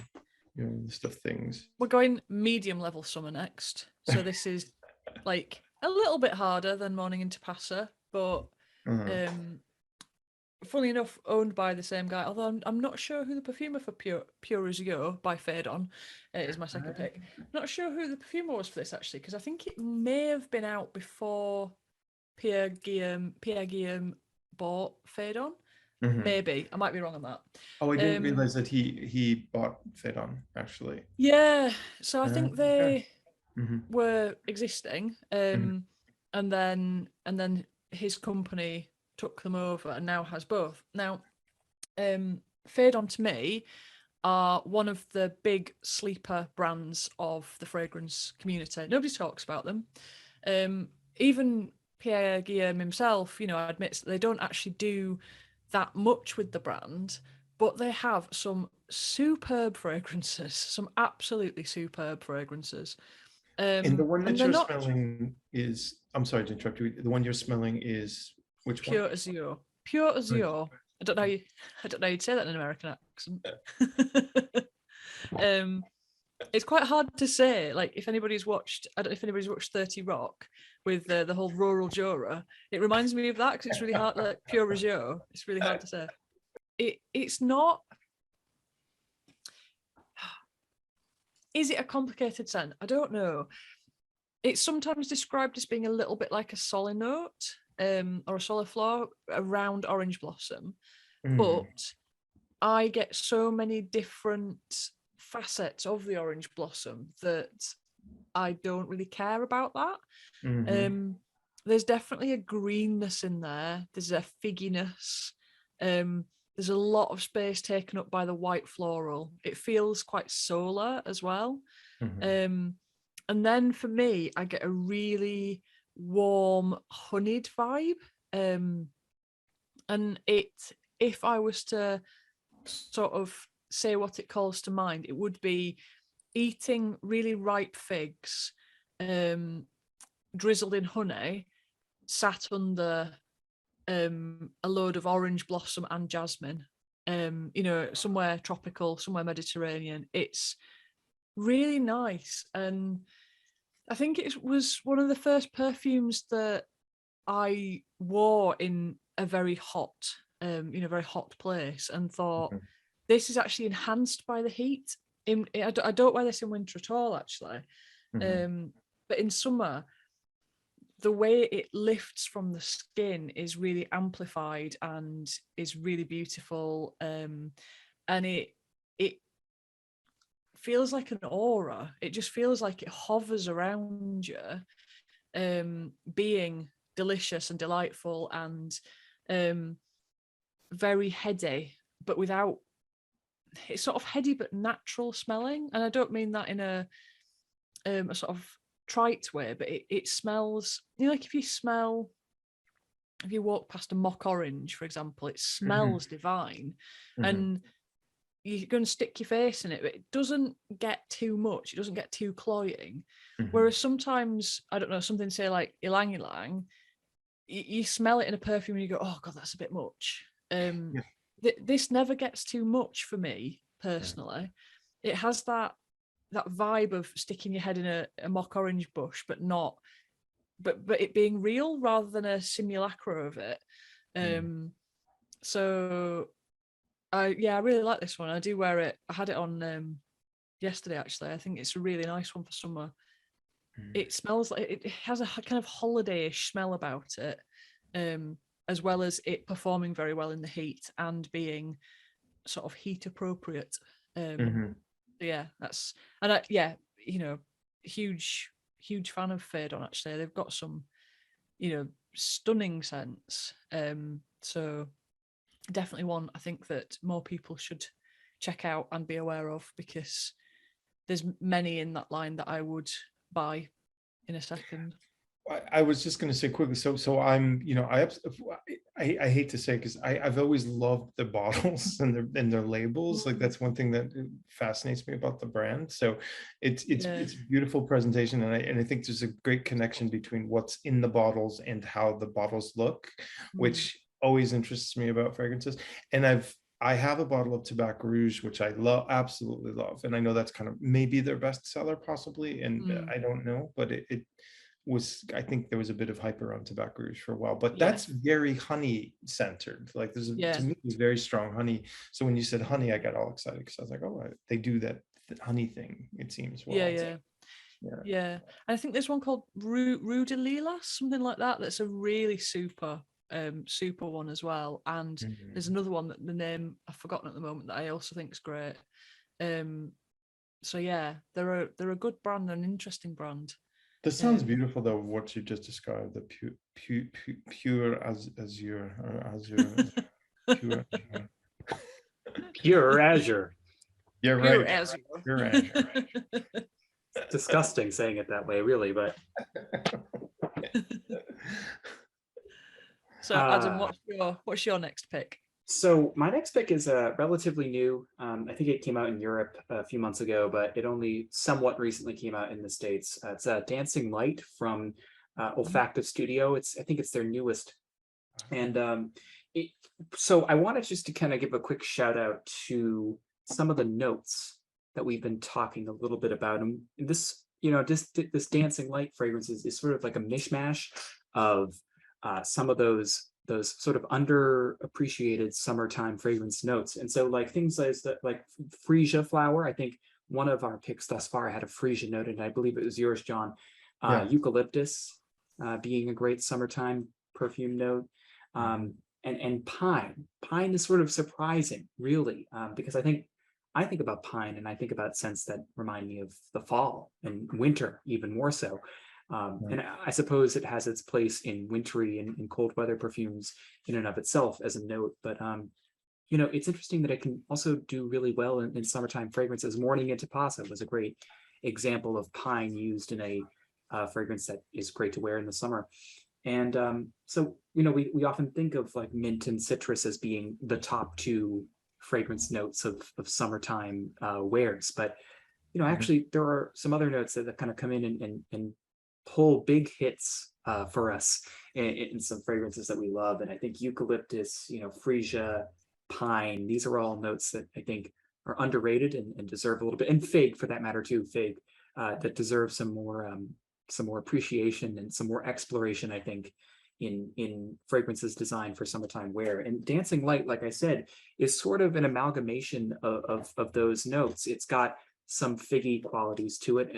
list of things? We're going medium level summer next, so this is like a little bit harder than Morning Interpassa, but funnily enough, owned by the same guy. Although I'm not sure who the perfumer for Pure as You by Fade On is my second pick. Not sure who the perfumer was for this actually, because I think it may have been out before Pierre Guillaume bought Fade On. Maybe I might be wrong on that. Oh, I didn't realize that he bought Fade On actually. Yeah, so I think they were existing, and then his company took them over and now has both. Now, Fade On to me are one of the big sleeper brands of the fragrance community. Nobody talks about them. Even Pierre Guillaume himself, you know, admits that they don't actually do that much with the brand, but they have some superb fragrances, some absolutely superb fragrances. And the one that you're smelling is, I'm sorry to interrupt you, the one you're smelling is which one? Pure as You. Pure as You. I don't know you'd say that in an American accent. It's quite hard to say. Like I don't know if anybody's watched 30 Rock with the whole rural Jura. It reminds me of that because it's really hard. Like Pure as You. It's really hard to say. It's not. Is it a complicated scent? I don't know. It's sometimes described as being a little bit like a solid note, or a soliflor around orange blossom, but I get so many different facets of the orange blossom that I don't really care about that. There's definitely a greenness in there. There's a figginess. There's a lot of space taken up by the white floral. It feels quite solar as well. And then for me, I get a really warm, honeyed vibe. And if I was to sort of say what it calls to mind, it would be eating really ripe figs, drizzled in honey, sat under a load of orange blossom and jasmine, you know, somewhere tropical, somewhere Mediterranean. It's really nice. And I think it was one of the first perfumes that I wore in a very hot, very hot place and thought, this is actually enhanced by the heat. I don't wear this in winter at all, actually. But in summer, the way it lifts from the skin is really amplified and is really beautiful. And it feels like an aura. It just feels like it hovers around you, being delicious and delightful and very heady, but without, it's sort of heady but natural smelling. And I don't mean that in a sort of trite way, but it smells, you know, like if you walk past a mock orange, for example, it smells divine. And you're going to stick your face in it, but it doesn't get too much. It doesn't get too cloying. Mhm. Whereas sometimes, I don't know, something say like ylang ylang, you smell it in a perfume and you go, oh God, that's a bit much. Yeah. This never gets too much for me personally. It has that vibe of sticking your head in a mock orange bush, but not, but it being real rather than a simulacra of it. So I really like this one. I do wear it. I had it on yesterday actually. I think it's a really nice one for summer. It smells like it has a kind of holiday-ish smell about it, as well as it performing very well in the heat and being sort of heat appropriate. Yeah, that's, and huge fan of Phaedon actually. They've got some, stunning scents. So definitely one I think that more people should check out and be aware of, because there's many in that line that I would buy in a second. I was just going to say quickly. So I'm, I hate to say, because I've always loved the bottles and their labels. Like that's one thing that fascinates me about the brand. So it's a beautiful presentation, and I think there's a great connection between what's in the bottles and how the bottles look, which always interests me about fragrances. And I have a bottle of Tobacco Rouge, which I absolutely love, and I know that's kind of maybe their best seller possibly, and I don't know, but it was, I think there was a bit of hype around Tobacco Rouge for a while, but that's very honey centered. Like to me, it's very strong honey. So when you said honey, I got all excited because I was like, oh, they do that honey thing, it seems. Well, yeah. I think there's one called Rue de Lila, something like that. That's a really super one as well. And there's another one that the name I've forgotten at the moment that I also think is great. So yeah, they're a good brand, an interesting brand. This sounds beautiful though, what you just described, the pure azure, or azure, Pure azure. Yeah, Pure right. azure. Pure azure. It's disgusting saying it that way, really, but so Adam, what's your next pick? So my next pick is relatively new. I think it came out in Europe a few months ago, but it only somewhat recently came out in the States. It's Dancing Light from Olfactive Studio. I think it's their newest. And so I wanted just to kind of give a quick shout out to some of the notes that we've been talking a little bit about. And this, this Dancing Light fragrances is sort of like a mishmash of some of those sort of underappreciated summertime fragrance notes. And so like things like freesia flower, I think one of our picks thus far had a freesia note, and I believe it was yours, John. Eucalyptus being a great summertime perfume note. And pine is sort of surprising, really, because I think about pine and I think about scents that remind me of the fall and winter, even more so. And I suppose it has its place in wintry and cold weather perfumes in and of itself as a note, but it's interesting that it can also do really well in summertime fragrances. Morning Interpassa was a great example of pine used in a fragrance that is great to wear in the summer. And so we often think of like mint and citrus as being the top two fragrance notes of summertime wears, but actually there are some other notes that kind of come in and pull big hits for us in some fragrances that we love. And I think eucalyptus, freesia, pine, these are all notes that I think are underrated and deserve a little bit, and fig for that matter too, fig, that deserve some more appreciation and some more exploration, I think, in fragrances designed for summertime wear. And Dancing Light, like I said, is sort of an amalgamation of those notes. It's got some figgy qualities to it.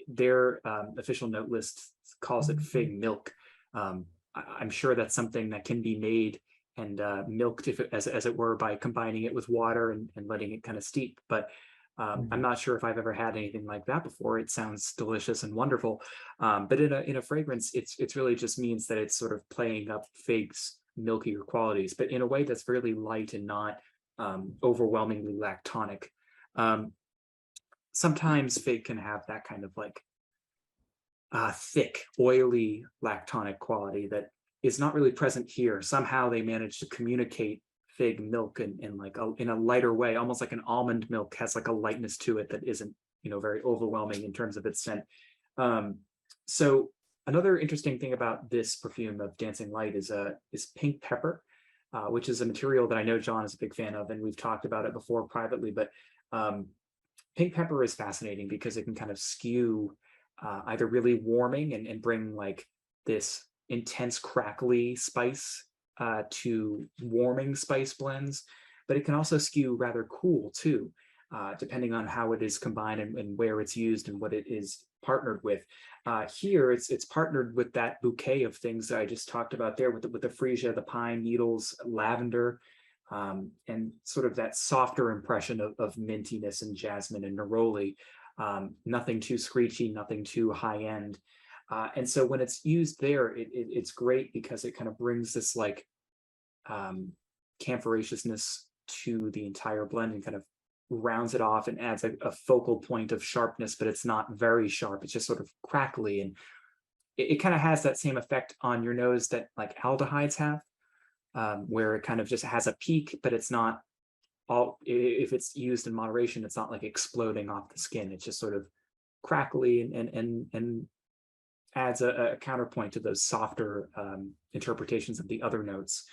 Their official note list calls it fig milk. I'm sure that's something that can be made and milked, as it were, by combining it with water and letting it kind of steep. But I'm not sure if I've ever had anything like that before. It sounds delicious and wonderful. But in a fragrance, it's really just means that it's sort of playing up fig's milkier qualities, but in a way that's really light and not overwhelmingly lactonic. Sometimes fig can have that kind of like thick, oily, lactonic quality that is not really present here. Somehow they managed to communicate fig milk in like in a lighter way, almost like an almond milk has like a lightness to it that isn't, very overwhelming in terms of its scent. So another interesting thing about this perfume of Dancing Light is pink pepper, which is a material that I know John is a big fan of, and we've talked about it before privately. But pink pepper is fascinating because it can kind of skew either really warming and bring like this intense crackly spice to warming spice blends, but it can also skew rather cool too, depending on how it is combined and where it's used and what it is partnered with. Here, it's partnered with that bouquet of things that I just talked about there with the freesia, the pine needles, lavender, and sort of that softer impression of mintiness and jasmine and neroli. Nothing too screechy, nothing too high end. And so when it's used there, it's great because it kind of brings this like camphoraceousness to the entire blend and kind of rounds it off and adds a focal point of sharpness, but it's not very sharp. It's just sort of crackly, and it kind of has that same effect on your nose that like aldehydes have, where it kind of just has a peak, but it's not all, if it's used in moderation, it's not like exploding off the skin. It's just sort of crackly and adds a counterpoint to those softer interpretations of the other notes.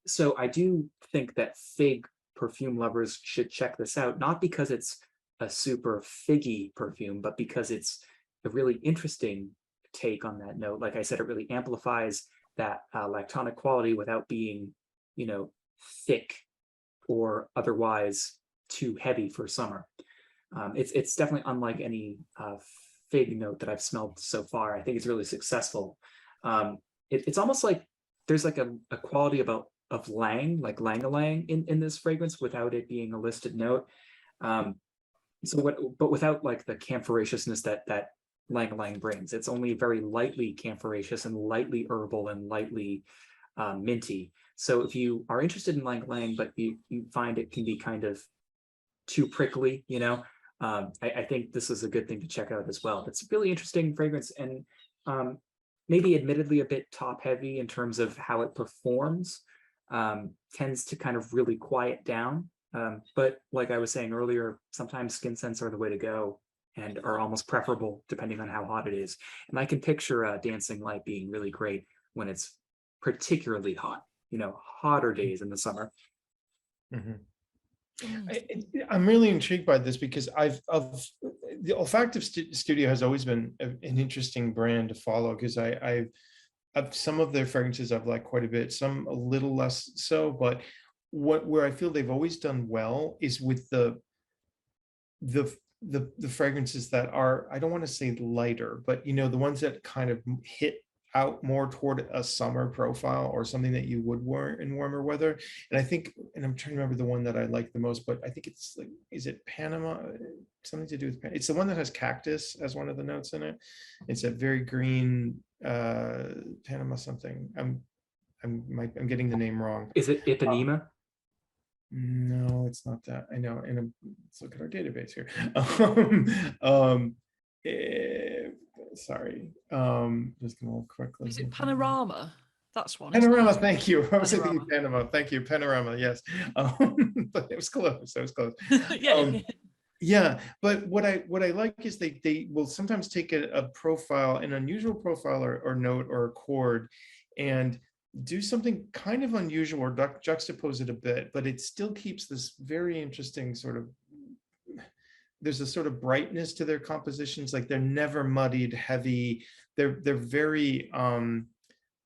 So I do think that fig perfume lovers should check this out, not because it's a super figgy perfume, but because it's a really interesting take on that note. Like I said, it really amplifies that lactonic quality without being, thick or otherwise too heavy for summer. It's definitely unlike any fig note that I've smelled so far. I think it's really successful. It's almost like there's like a quality of lang, like lang-a-lang in this fragrance without it being a listed note. But without like the camphoraceousness that lang-a-lang brings. It's only very lightly camphoraceous and lightly herbal and lightly minty. So if you are interested in lang-a-lang, but you find it can be kind of too prickly, I think this is a good thing to check out as well. It's a really interesting fragrance, and maybe admittedly a bit top heavy in terms of how it performs. Tends to kind of really quiet down. But like I was saying earlier, sometimes skin scents are the way to go and are almost preferable depending on how hot it is. And I can picture Dancing Light being really great when it's particularly hot, hotter days in the summer. Mm-hmm. I'm really intrigued by this because the Olfactive Studio has always been an interesting brand to follow, because I've some of their fragrances I've liked quite a bit, some a little less so, but where I feel they've always done well is with the fragrances that are, I don't want to say lighter, but the ones that kind of hit out more toward a summer profile or something that you would wear in warmer weather. And I think, and I'm trying to remember the one that I like the most, but I think it's like, is it Panama? Something to do with, it's the one that has cactus as one of the notes in it. It's a very green Panama something. I'm getting the name wrong. Is it Ipanema? No, it's not that. I know. And let's look at our database here. Sorry. Just gonna look quickly. Is it Panorama? That's one. Panorama. Thank you. I was thinking Panama. Thank you, Panorama. Yes. But it was close. It was close. Yeah. Yeah, but what I like is they will sometimes take a profile, an unusual profile or note or chord, and do something kind of unusual or juxtapose it a bit, but it still keeps this very interesting sort of, there's a sort of brightness to their compositions. Like they're never muddied, heavy. They're very anyway,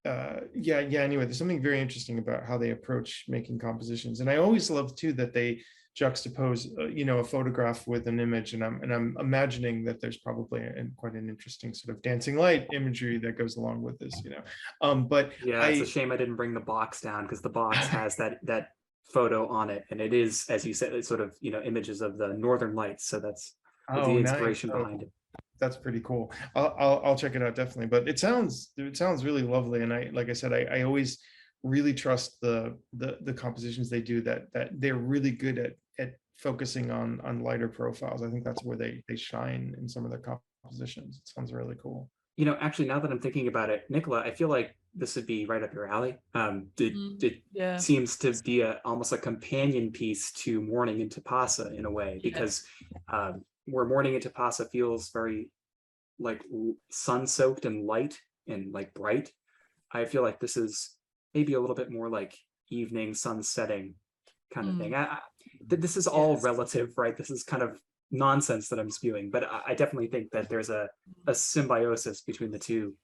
there's something very interesting about how they approach making compositions. And I always love too that they juxtapose a photograph with an image, and I'm imagining that there's probably quite an interesting sort of Dancing Light imagery that goes along with this, but yeah, it's a shame I didn't bring the box down, because the box has that photo on it, and it is, as you said, it's sort of images of the northern lights, so that's the inspiration behind it. That's pretty cool. I'll check it out definitely. But it sounds really lovely, and like I said, I always really trust the compositions they do, that they're really good at focusing on lighter profiles. I think that's where they shine in some of their compositions. It sounds really cool. Actually, now that I'm thinking about it, Nicola, I feel like this would be right up your alley. It Yeah. seems to be almost a companion piece to Morning in Tapasa in a way, Yeah. because where Morning in Tapasa feels very like sun-soaked and light and like bright, I feel like this is maybe a little bit more like evening sun setting kind of thing. This is all Yes. relative, right? This is kind of nonsense that I'm spewing, but I definitely think that there's a symbiosis between the two.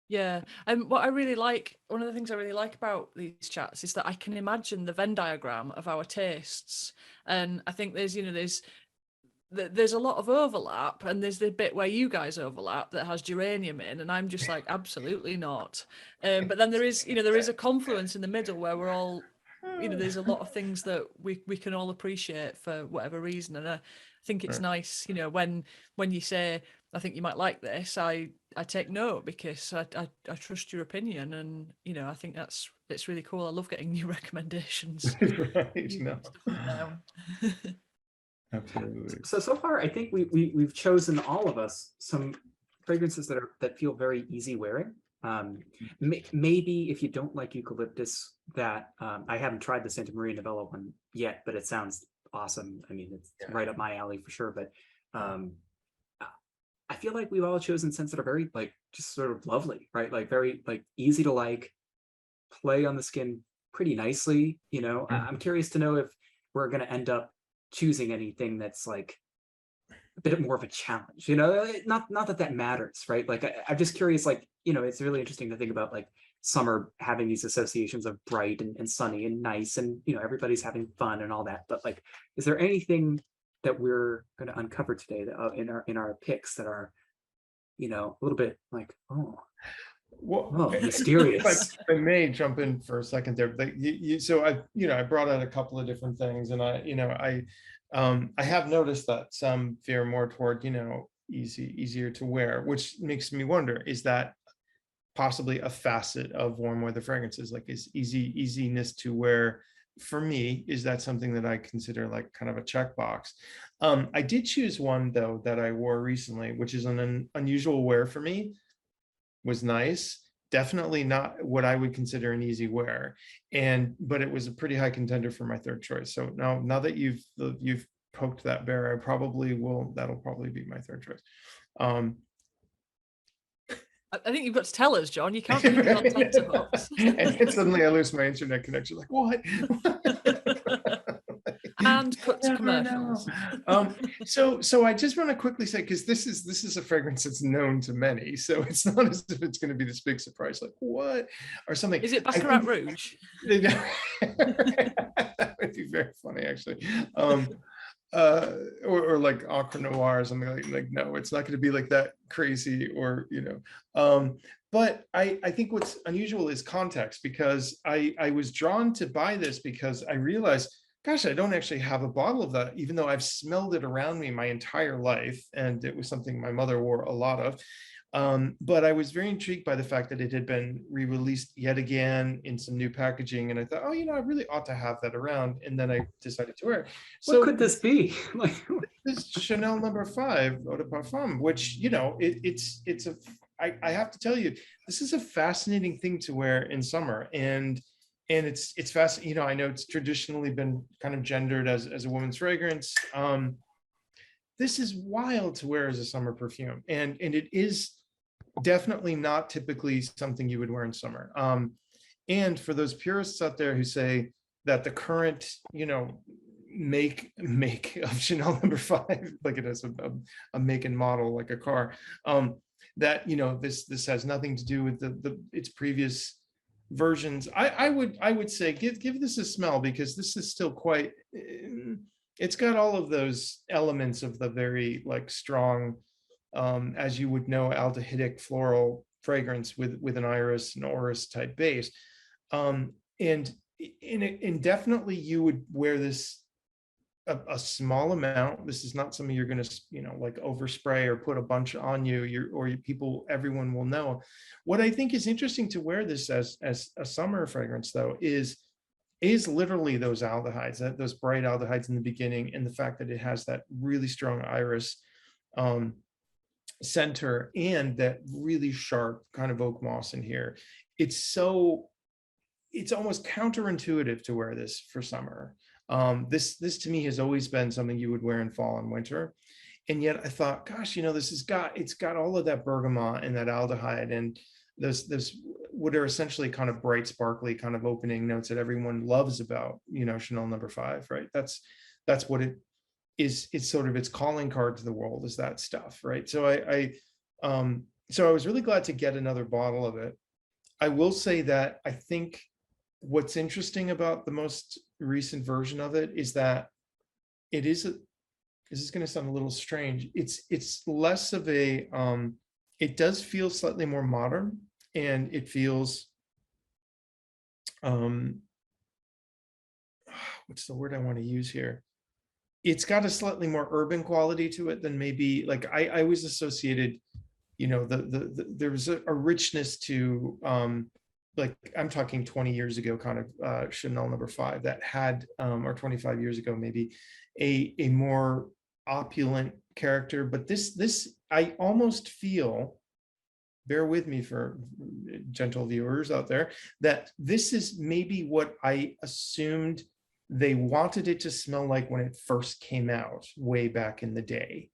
Yeah, and what I really like, one of the things I really like about these chats is that I can imagine the Venn diagram of our tastes, and I think there's, there's a lot of overlap, and there's the bit where you guys overlap that has geranium in, and I'm just like, absolutely not. But then there is, there is a confluence in the middle where we're all, there's a lot of things that we can all appreciate for whatever reason, and I think it's nice, when you say, I think you might like this, I take note, because I trust your opinion, and I think it's really cool. I love getting new recommendations. Right, no. Absolutely. So far, I think we've chosen, all of us, some fragrances that feel very easy wearing. Maybe if you don't like eucalyptus, that I haven't tried the Santa Maria Novella one yet, but it sounds awesome. I mean, it's right up my alley for sure. But I feel like we've all chosen scents that are very like just sort of lovely, right? Like very like easy to like, play on the skin pretty nicely. I'm curious to know if we're going to end up choosing anything that's like a bit more of a challenge. Not that matters, right? Like I'm just curious, like, it's really interesting to think about like summer having these associations of bright and sunny and nice, and everybody's having fun and all that. But like, is there anything that we're going to uncover today that, in our picks, that are a little bit like, mysterious? I may jump in for a second there. But so I brought out a couple of different things, and I have noticed that some veer more toward easier to wear, which makes me wonder, is that possibly a facet of warm weather fragrances? Like, is easiness to wear, for me, is that something that I consider like kind of a checkbox? I did choose one though that I wore recently, which is an unusual wear for me. Was nice, definitely not what I would consider an easy wear, but it was a pretty high contender for my third choice. So now that you've poked that bear, that'll probably be my third choice. I think you've got to tell us, John. You can't keep it on tenterhooks. And then suddenly I lose my internet connection. Like, what? And cut to commercials. So I just want to quickly say, because this is a fragrance that's known to many, so it's not as if it's going to be this big surprise, like what or something. Is it Baccarat Rouge? That would be very funny, actually. Or like Acre Noir or something like no, it's not going to be like that crazy, or but I think what's unusual is context, because I was drawn to buy this because I realized, gosh, I don't actually have a bottle of that, even though I've smelled it around me my entire life, and it was something my mother wore a lot of. But I was very intrigued by the fact that it had been re-released yet again in some new packaging, and I thought, I really ought to have that around, and then I decided to wear it. So what could this be? Like, this Chanel No. 5 Eau de Parfum, which I have to tell you, this is a fascinating thing to wear in summer, and it's fascinating. I know it's traditionally been kind of gendered as a woman's fragrance. This is wild to wear as a summer perfume, and it is definitely not typically something you would wear in summer. And for those purists out there who say that the current, make of Chanel No. 5, like it has a make and model like a car, that this has nothing to do with its previous versions. I would say give this a smell, because this is still quite. It's got all of those elements of the very like strong, as you would know, aldehydic floral fragrance with an iris and orris type base, and definitely you would wear this a small amount. This is not something you're going to like overspray or put a bunch on you. Everyone will know. What I think is interesting to wear this as a summer fragrance though is literally those aldehydes, those bright aldehydes in the beginning, and the fact that it has that really strong iris center and that really sharp kind of oak moss in here. it's almost counterintuitive to wear this for summer. This to me has always been something you would wear in fall and winter. And yet I thought, gosh, it's got all of that bergamot and that aldehyde and those what are essentially kind of bright, sparkly kind of opening notes that everyone loves about, Chanel No. 5, right? That's what it is. It's sort of its calling card to the world, is that stuff, right? So so I was really glad to get another bottle of it. I will say that I think what's interesting about the most recent version of it is that this is going to sound a little strange. It's less of a, it does feel slightly more modern, and it feels, what's the word I want to use here? It's got a slightly more urban quality to it than maybe, like, I always associated, there was a richness to, like, I'm talking 20 years ago, kind of Chanel No. 5 that had, or 25 years ago, maybe a more opulent character. But this I almost feel, bear with me for gentle viewers out there, that this is maybe what I assumed they wanted it to smell like when it first came out way back in the day.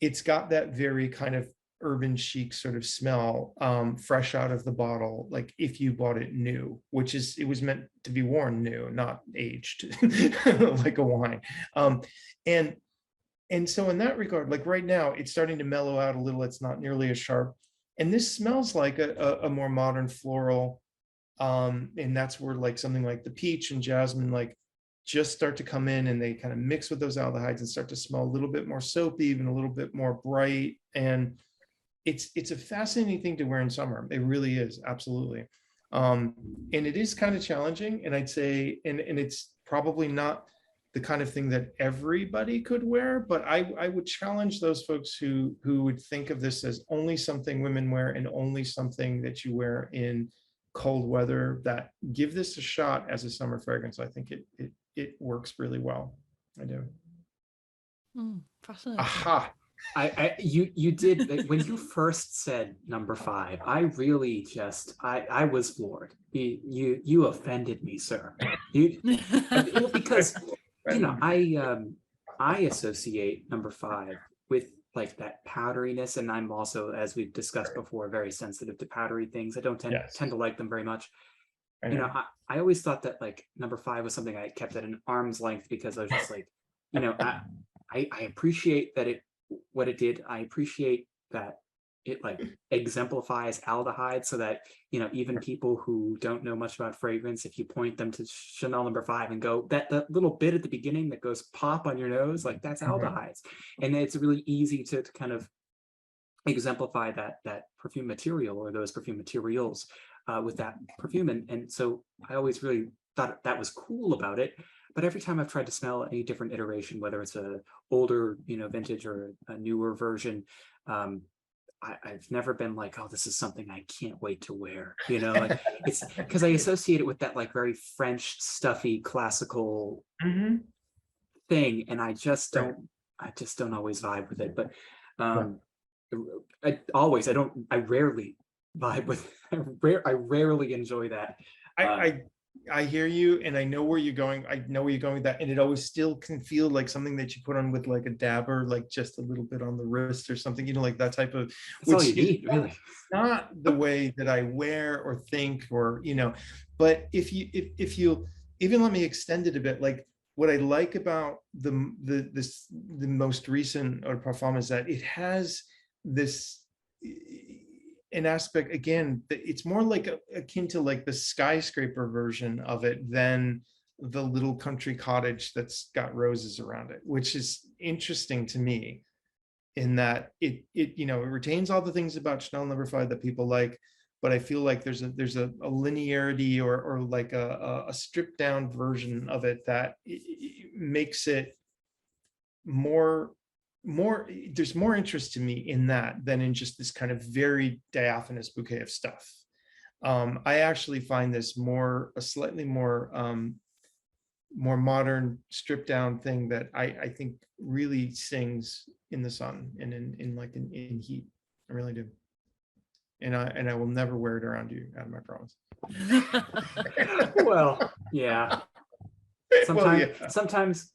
It's got that very kind of urban chic sort of smell, fresh out of the bottle, like if you bought it new, which is, it was meant to be worn new, not aged like a wine. And so in that regard, like right now, it's starting to mellow out a little. It's not nearly as sharp. And this smells like a more modern floral. And that's where like something like the peach and jasmine like just start to come in, and they kind of mix with those aldehydes and start to smell a little bit more soapy, even a little bit more bright. And it's a fascinating thing to wear in summer. It really is, absolutely. And it is kind of challenging. And I'd say, and it's probably not the kind of thing that everybody could wear, but I would challenge those folks who would think of this as only something women wear and only something that you wear in cold weather, that give this a shot as a summer fragrance. I think it works really well. I do. Fascinating. Aha. You did, when you first said No. 5, I really just, I was floored. You offended me, sir. Well, because I associate No. 5 with like that powderiness, and I'm also, as we've discussed before, very sensitive to powdery things. I don't tend to like them very much. I always thought that like No. 5 was something I kept at an arm's length, because I was just like, I appreciate that what it did. I appreciate that it like exemplifies aldehyde, so that even people who don't know much about fragrance, if you point them to Chanel No. 5 and go, that little bit at the beginning that goes pop on your nose, like that's aldehydes. And it's really easy to kind of exemplify that perfume material, or those perfume materials, with that perfume. And so I always really thought that was cool about it. But every time I've tried to smell any different iteration, whether it's a older, vintage, or a newer version, I've never been like, oh, this is something I can't wait to wear. Like, it's because I associate it with that like very French, stuffy, classical thing, and I just don't always vibe with it. But I rarely vibe with. I rarely enjoy that. I hear you, and I know where you're going. I know where you're going with that, and it always still can feel like something that you put on with like a dabber, like just a little bit on the wrist or something, like that type of. That's all you need, really. Not the way that I wear or think, or but if you even let me extend it a bit, like what I like about the most recent Eau de Parfum is that it has this. An aspect, again, it's more like akin to like the skyscraper version of it than the little country cottage that's got roses around it, which is interesting to me, in that it retains all the things about Chanel No. 5 that people like, but I feel like there's a linearity or like a stripped down version of it that makes it more, there's more interest to me in that than in just this kind of very diaphanous bouquet of stuff. I actually find this a slightly more modern, stripped down thing that I think really sings in the sun and in heat. I really do. and I will never wear it around you, Adam, I promise. Well, yeah. Well, yeah. Sometimes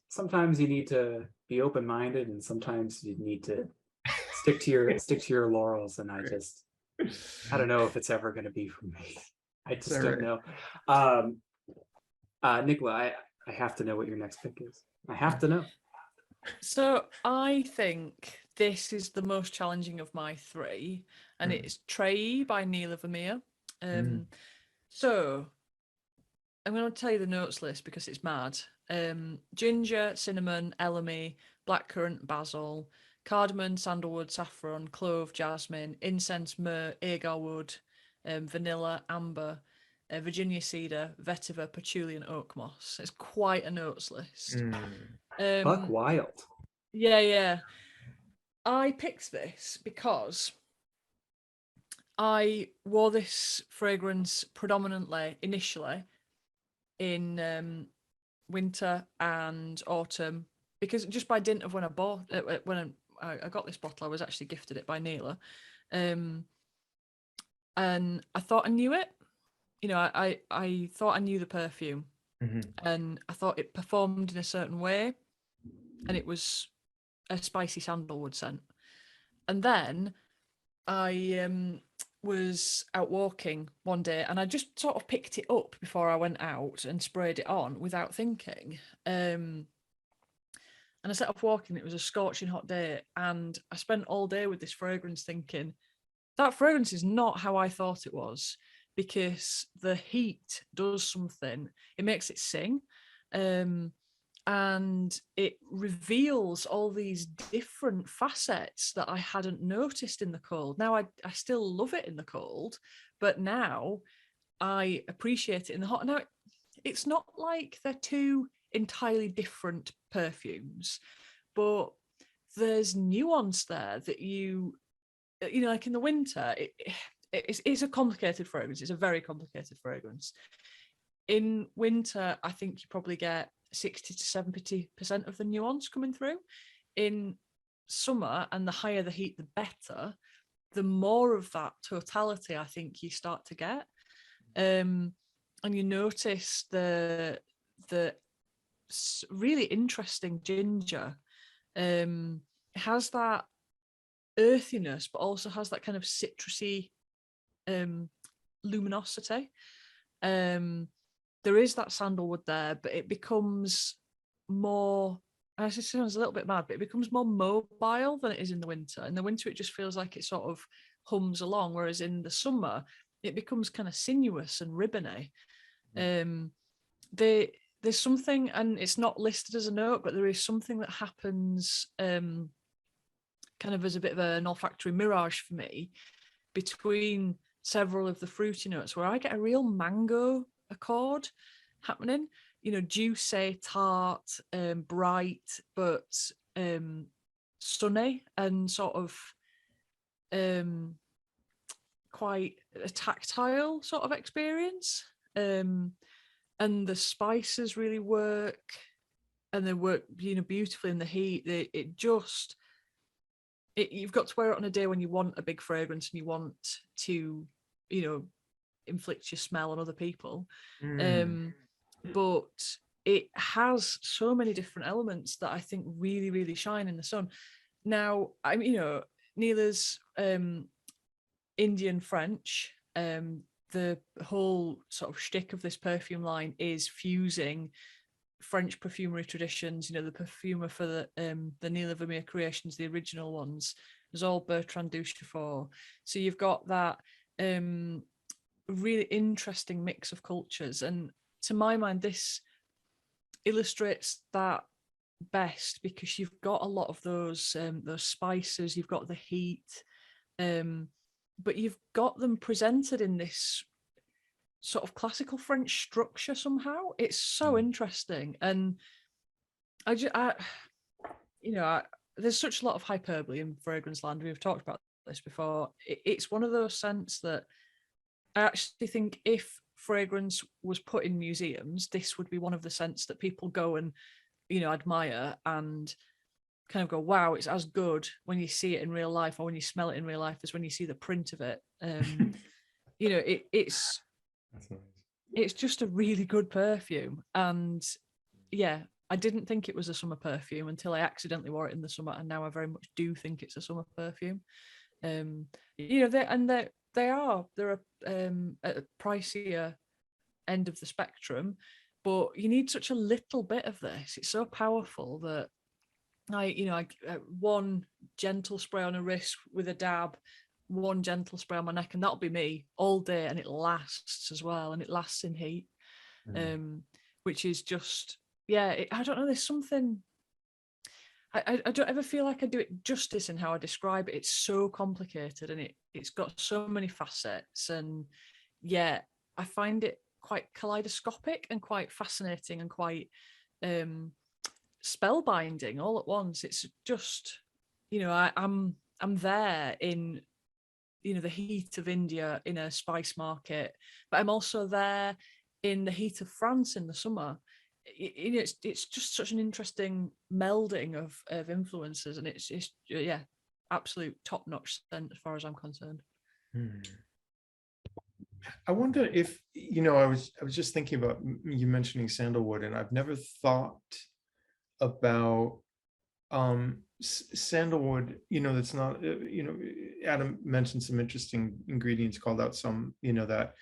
you need to be open-minded, and sometimes you need to stick to your laurels. And I don't know if it's ever going to be for me. I just don't know. Nicola, I have to know what your next pick is. I have to know. So I think this is the most challenging of my three, and it's Trey by Neela Vermeer. So I'm going to tell you the notes list because it's mad. Ginger, cinnamon, elemi, blackcurrant, basil, cardamom, sandalwood, saffron, clove, jasmine, incense, myrrh, agar wood, vanilla, amber, Virginia cedar, vetiver, patchouli, and oak moss. It's quite a notes list. Buck wild. Yeah. I picked this because I wore this fragrance predominantly initially in winter and autumn, because just by dint of when I bought it, when I got this bottle, I was actually gifted it by Neela, and I thought I knew it. You know, I thought I knew the perfume, and I thought it performed in a certain way, and it was a spicy sandalwood scent. And then I was out walking one day, and I just sort of picked it up before I went out and sprayed it on without thinking. And I set off walking. It was a scorching hot day, and I spent all day with this fragrance thinking, that fragrance is not how I thought it was, because the heat does something. It makes it sing. And it reveals all these different facets that I hadn't noticed in the cold. Now, I still love it in the cold, but now I appreciate it in the hot. Now, it's not like they're two entirely different perfumes, but there's nuance there that you know, like in the winter, it's a complicated fragrance. It's a very complicated fragrance. In winter, I think you probably get 60 to 70% of the nuance coming through. In summer, and the higher the heat, the better, the more of that totality I think you start to get. And you notice the really interesting ginger. It has that earthiness, but also has that kind of citrusy luminosity. There is that sandalwood there, but it becomes more, it sounds a little bit mad, but it becomes more mobile than it is in the winter. In the winter, it just feels like it sort of hums along, whereas in the summer, it becomes kind of sinuous and ribbony. There's something, and it's not listed as a note, but there is something that happens kind of as a bit of an olfactory mirage for me between several of the fruity notes, where I get a real mango accord happening, you know, juicy, tart, bright, but sunny, and sort of quite a tactile sort of experience. And the spices really work, and they work, you know, beautifully in the heat. You've got to wear it on a day when you want a big fragrance and you want to, you know, inflict your smell on other people. But it has so many different elements that I think really, really shine in the sun. Now, you know, Neela's Indian French. The whole sort of shtick of this perfume line is fusing French perfumery traditions. You know, the perfumer for the Neela Vermeer creations, the original ones, was all Bertrand Duchefort. So you've got that really interesting mix of cultures, and to my mind, this illustrates that best, because you've got a lot of those spices, you've got the heat, but you've got them presented in this sort of classical French structure somehow. It's so interesting, and there's such a lot of hyperbole in fragrance land. We've talked about this before. It's one of those scents that I actually think if fragrance was put in museums, this would be one of the scents that people go and, you know, admire and kind of go, wow, it's as good when you see it in real life or when you smell it in real life as when you see the print of it. You know, it's That's nice. it's just a really good perfume. And yeah, I didn't think it was a summer perfume until I accidentally wore it in the summer, and now I very much do think it's a summer perfume. You know, they're at a pricier end of the spectrum, but you need such a little bit of this. It's so powerful that I one gentle spray on a wrist with a dab, one gentle spray on my neck, and that'll be me all day, and it lasts as well, and it lasts in heat, which is just, yeah, I don't know, there's something, I don't ever feel like I do it justice in how I describe it. It's so complicated, and it's got so many facets, and yeah, I find it quite kaleidoscopic and quite fascinating and quite spellbinding all at once. It's just, you know, I'm there in, you know, the heat of India in a spice market, but I'm also there in the heat of France in the summer. You know, it's just such an interesting melding of influences, and it's yeah, absolute top notch scent as far as I'm concerned. I wonder if, you know, I was just thinking about you mentioning sandalwood, and I've never thought about sandalwood, you know, that's not, you know, Adam mentioned some interesting ingredients, called out some, you know, that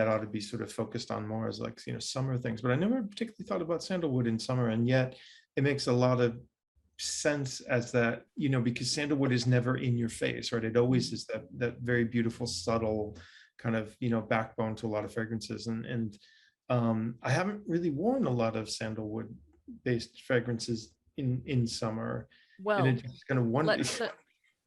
ought to be sort of focused on more as, like, you know, summer things, but I never particularly thought about sandalwood in summer, and yet it makes a lot of sense as that, you know, because sandalwood is never in your face, right? It always is that very beautiful, subtle kind of, you know, backbone to a lot of fragrances, and I haven't really worn a lot of sandalwood based fragrances in summer. Well, and it just kind of wonder.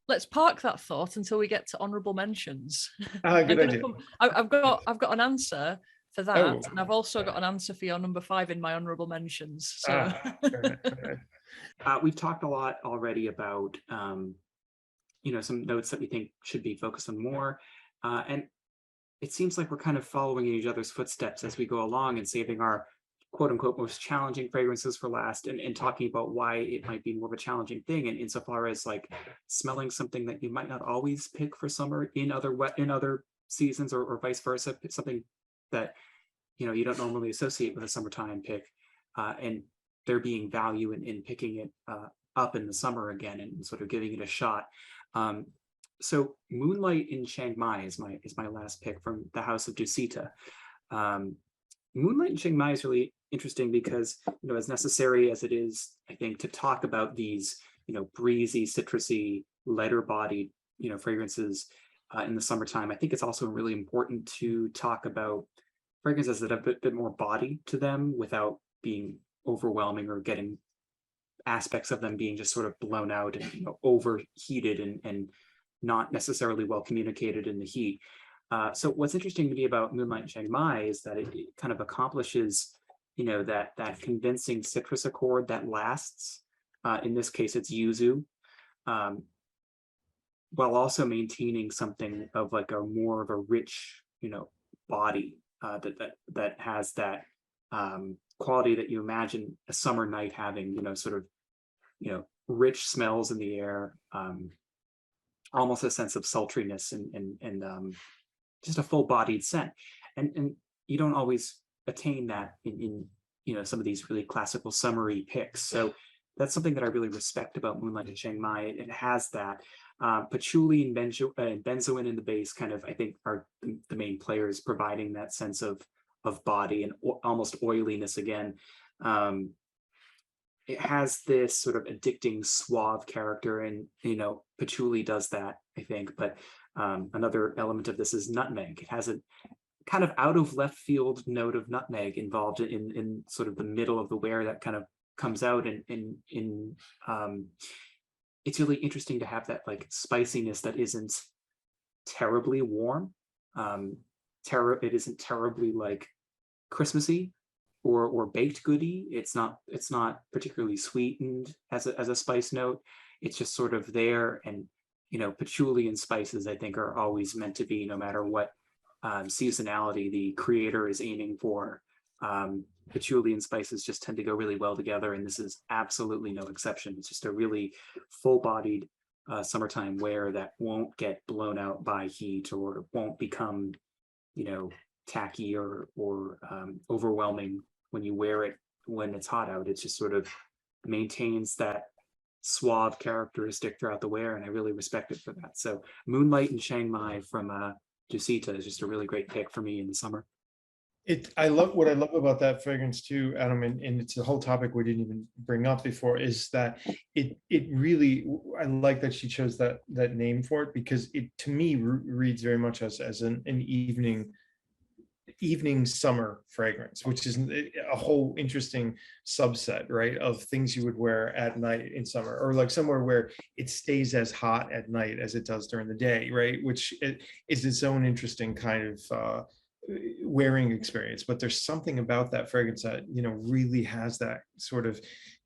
Let's park that thought until we get to honorable mentions. Good idea. I've got an answer for that, Oh. and I've also got an answer for your number 5 in my honorable mentions. So we've talked a lot already about you know, some notes that we think should be focused on more, and it seems like we're kind of following in each other's footsteps as we go along and saving our quote unquote most challenging fragrances for last, and talking about why it might be more of a challenging thing, and insofar as like smelling something that you might not always pick for summer in other seasons, or vice versa, something that, you know, you don't normally associate with a summertime pick, and there being value in picking it up in the summer again and sort of giving it a shot. So Moonlight in Chiang Mai is my last pick from the House of Dusita. Moonlight in Chiang Mai is really interesting because, you know, as necessary as it is, I think, to talk about these, you know, breezy, citrusy, lighter bodied, you know, fragrances in the summertime, I think it's also really important to talk about fragrances that have a bit more body to them without being overwhelming or getting aspects of them being just sort of blown out and, you know, overheated and not necessarily well communicated in the heat. So what's interesting to me about Moonlight in Chiang Mai is that it kind of accomplishes, you know, that convincing citrus accord that lasts. In this case, it's yuzu, while also maintaining something of like a more of a rich, you know, body that has that quality that you imagine a summer night having, you know, sort of, you know, rich smells in the air, almost a sense of sultriness and just a full-bodied scent, and you don't always attain that in you know, some of these really classical summery picks. So that's something that I really respect about Moonlight in Chiang Mai. It has that. Patchouli and benzoin in the base kind of, I think, are the main players providing that sense of body and almost oiliness again. It has this sort of addicting, suave character, and, you know, patchouli does that, I think. But another element of this is nutmeg. It has a kind of out of left field note of nutmeg involved in sort of the middle of the wear that kind of comes out, and it's really interesting to have that like spiciness that isn't terribly warm. It isn't terribly like Christmassy or baked goody. It's not particularly sweetened as a spice note. It's just sort of there. And, you know, patchouli and spices, I think, are always meant to be, no matter what seasonality the creator is aiming for, patchouli and spices just tend to go really well together, and this is absolutely no exception. It's just a really full-bodied summertime wear that won't get blown out by heat or won't become, tacky or overwhelming when you wear it when it's hot out. It just sort of maintains that suave characteristic throughout the wear, and I really respect it for that. So Moonlight and Chiang Mai from Dusita is just a really great pick for me in the summer. I love what I love about that fragrance too, Adam, and it's a whole topic we didn't even bring up before, is that it really, I like that she chose that name for it, because it to me reads very much as an evening summer fragrance, which is a whole interesting subset, right, of things you would wear at night in summer, or like somewhere where it stays as hot at night as it does during the day, right, which is its own interesting kind of wearing experience. But there's something about that fragrance that really has that sort of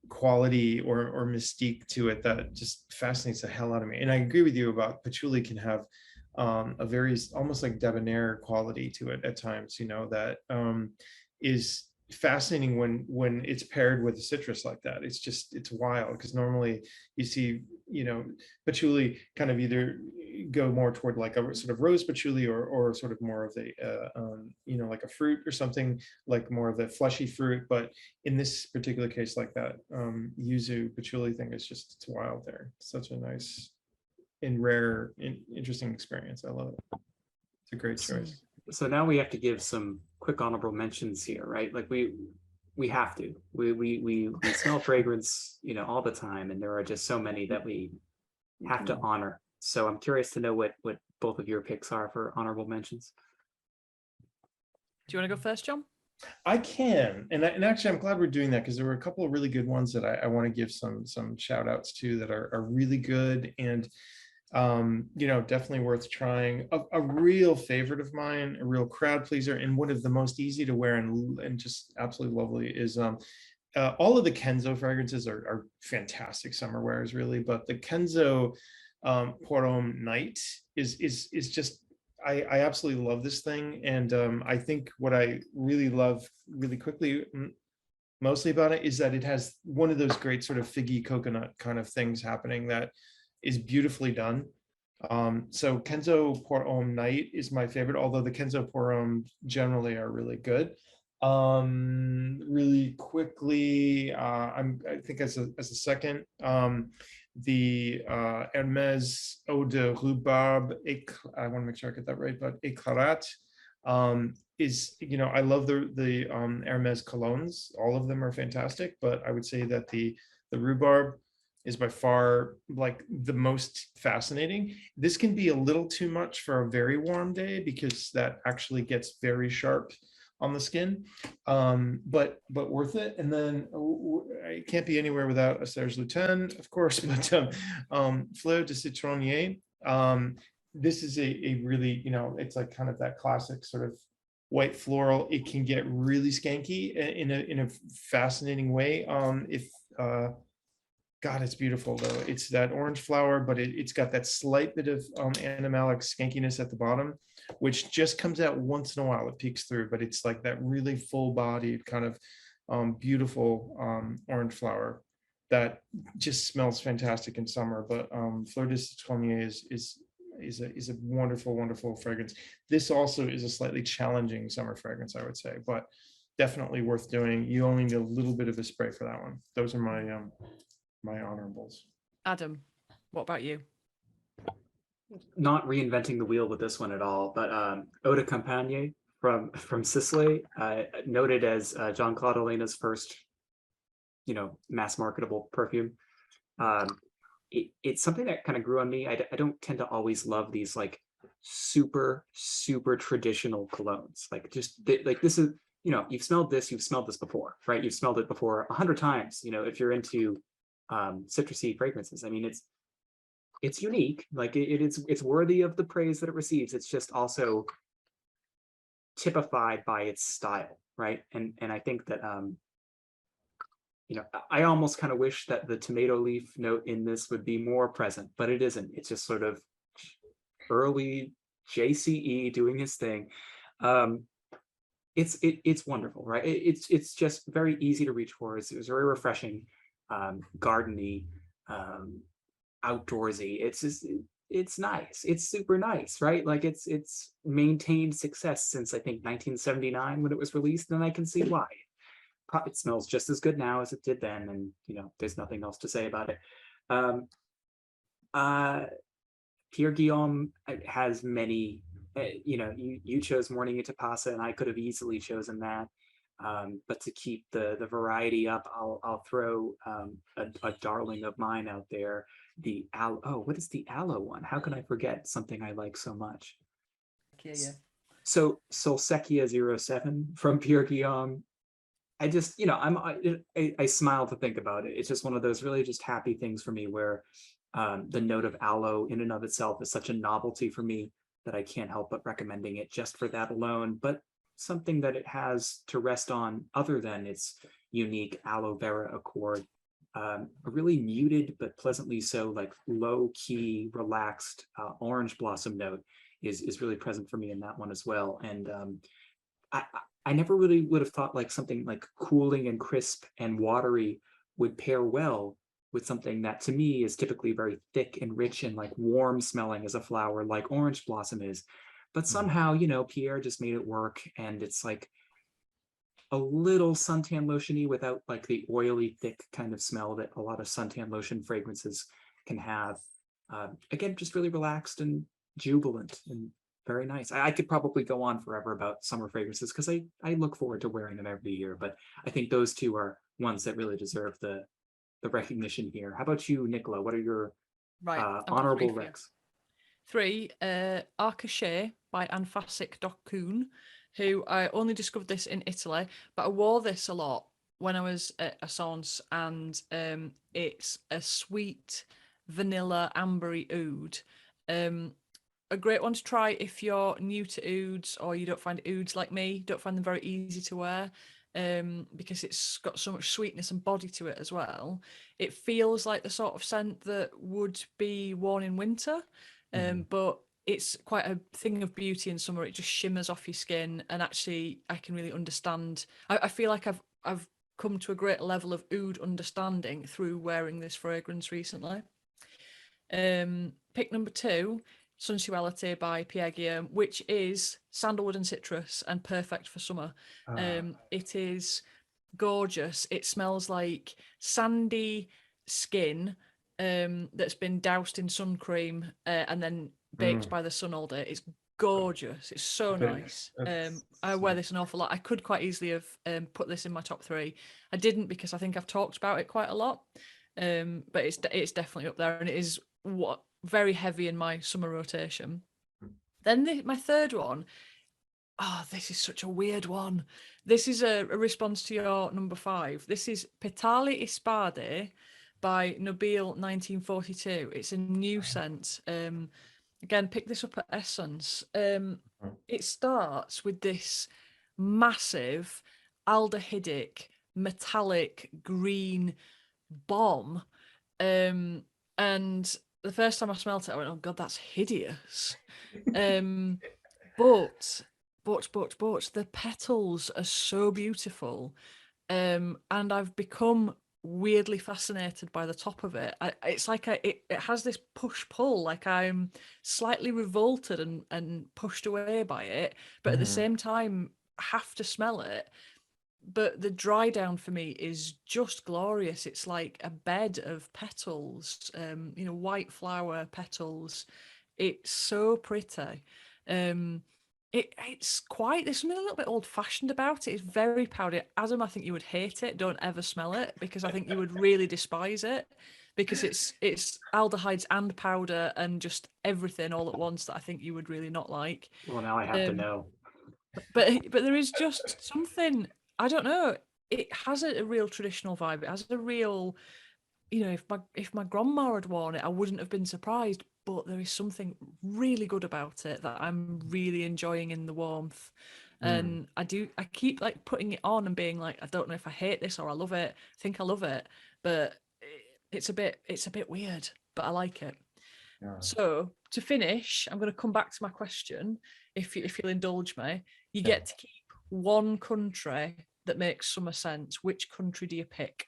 quality or mystique to it that just fascinates the hell out of me. And I agree with you about patchouli can have a very almost like debonair quality to it at times, that is fascinating when it's paired with a citrus like that. It's wild, because normally you see patchouli kind of either go more toward like a sort of rose patchouli or sort of more of a like a fruit or something, like more of a fleshy fruit. But in this particular case, like that yuzu patchouli thing is just, it's wild there. Such a nice and rare interesting experience. I love it. It's a great choice. So now we have to give some quick honorable mentions here, right? Like we have to. We smell fragrance, all the time, and there are just so many that we have to honor. So I'm curious to know what both of your picks are for honorable mentions. Do you want to go first, John? I can, and actually I'm glad we're doing that, because there were a couple of really good ones that I want to give some shout outs to that are really good, and definitely worth trying. A real favorite of mine, a real crowd pleaser, and one of the most easy to wear and just absolutely lovely is all of the Kenzo fragrances are fantastic summer wears, really, but the Kenzo Pour Homme Night is just, I absolutely love this thing. And I think what I really love really quickly mostly about it is that it has one of those great sort of figgy coconut kind of things happening that is beautifully done. So Kenzo Pour Homme Night is my favorite, although the Kenzo Pour Homme generally are really good. Really quickly, I think as a second, the Hermes Eau de Rhubarbe, I want to make sure I get that right, but Éclairate, is, I love the Hermes colognes. All of them are fantastic, but I would say that the rhubarb is by far like the most fascinating. This can be a little too much for a very warm day, because that actually gets very sharp on the skin, but worth it. And then I can't be anywhere without a Serge Lutens, of course, but Fleur de Citronnier. This is a really, it's like kind of that classic sort of white floral. It can get really skanky in a fascinating way. God, it's beautiful though. It's that orange flower, but it's got that slight bit of animalic skankiness at the bottom, which just comes out once in a while. It peeks through, but it's like that really full-bodied kind of beautiful orange flower that just smells fantastic in summer. But Fleur de Citronnier is a wonderful, wonderful fragrance. This also is a slightly challenging summer fragrance, I would say, but definitely worth doing. You only need a little bit of a spray for that one. Those are my my honorables. Adam, what about you? Not reinventing the wheel with this one at all, but Eau de Campagne from Sicily, noted as John Claude Elena's first, mass marketable perfume. It's something that kind of grew on me. I don't tend to always love these like super traditional colognes. Like this is, you've smelled this before, right? You've smelled it before 100 times. If you're into citrusy fragrances, I mean, it's unique. Like it's worthy of the praise that it receives. It's just also typified by its style, right? And I think that I almost kind of wish that the tomato leaf note in this would be more present, but it isn't. It's just sort of early JCE doing his thing. it's wonderful, right? It's just very easy to reach for. It's very refreshing, gardeny, outdoorsy. It's nice. It's super nice, right? Like it's maintained success since I think 1979 when it was released, and I can see why. It smells just as good now as it did then, and there's nothing else to say about it. Um, Pierre Guillaume has many. You chose Morning Interpassa, and I could have easily chosen that. But to keep the variety up, I'll throw a darling of mine out there. The aloe. Oh, what is the aloe one? How can I forget something I like so much? Okay, yeah. So Solsekia 07 from Pierre Guillaume. I just, I smile to think about it. It's just one of those really just happy things for me where the note of aloe in and of itself is such a novelty for me that I can't help but recommending it just for that alone, but something that it has to rest on other than its unique aloe vera accord. A really muted but pleasantly so, like low key, relaxed orange blossom note is really present for me in that one as well. And I never really would have thought like something like cooling and crisp and watery would pair well with something that to me is typically very thick and rich and like warm smelling as a flower like orange blossom is. But somehow, Pierre just made it work, and it's like a little suntan lotiony without like the oily, thick kind of smell that a lot of suntan lotion fragrances can have. Again, just really relaxed and jubilant and very nice. I could probably go on forever about summer fragrances because I look forward to wearing them every year, but I think those two are ones that really deserve the recognition here. How about you, Nicola? What are your honorable recs? 3, Arkashay by Anfasik Dokkun, who I only discovered this in Italy, but I wore this a lot when I was at Assance, and it's a sweet vanilla ambery oud. A great one to try if you're new to ouds or you don't find ouds like me, don't find them very easy to wear, because it's got so much sweetness and body to it as well. It feels like the sort of scent that would be worn in winter, but it's quite a thing of beauty in summer. It just shimmers off your skin, and actually I can really understand. I feel like I've come to a great level of oud understanding through wearing this fragrance recently. Pick number 2, Sensuality by Pierre Guillaume, which is sandalwood and citrus and perfect for summer. It is gorgeous. It smells like sandy skin that's been doused in sun cream and then baked by the sun all day. It's gorgeous. It's so nice. I wear this an awful lot. I could quite easily have put this in my top 3. I didn't because I think I've talked about it quite a lot. But it's definitely up there, and it is very heavy in my summer rotation. Then my third one, this is such a weird one. This is a response to your number 5. This is Petali Ispade by Nabil 1942. It's a new scent. Again, pick this up at Essence. It starts with this massive aldehydic metallic green bomb, and the first time I smelt it, I went, "Oh God, that's hideous." But the petals are so beautiful, and I've become weirdly fascinated by the top of it. It's like it has this push-pull, like I'm slightly revolted and pushed away by it, but at the same time have to smell it. But the dry down for me is just glorious. It's like a bed of petals, white flower petals. It's so pretty. It's quite, there's something a little bit old fashioned about it. It's very powdery. Adam, I think you would hate it. Don't ever smell it, because I think you would really despise it, because it's aldehydes and powder and just everything all at once that I think you would really not like. Well, now I have to know. But there is just something, I don't know. It has a real traditional vibe. It has a real, if my grandma had worn it, I wouldn't have been surprised. But there is something really good about it that I'm really enjoying in the warmth. And I keep like putting it on and being like, I don't know if I hate this or I love it. I think I love it, but it's a bit weird, but I like it. Yeah. So to finish, I'm going to come back to my question. If you'll indulge me, you get to keep one country that makes summer sense, which country do you pick?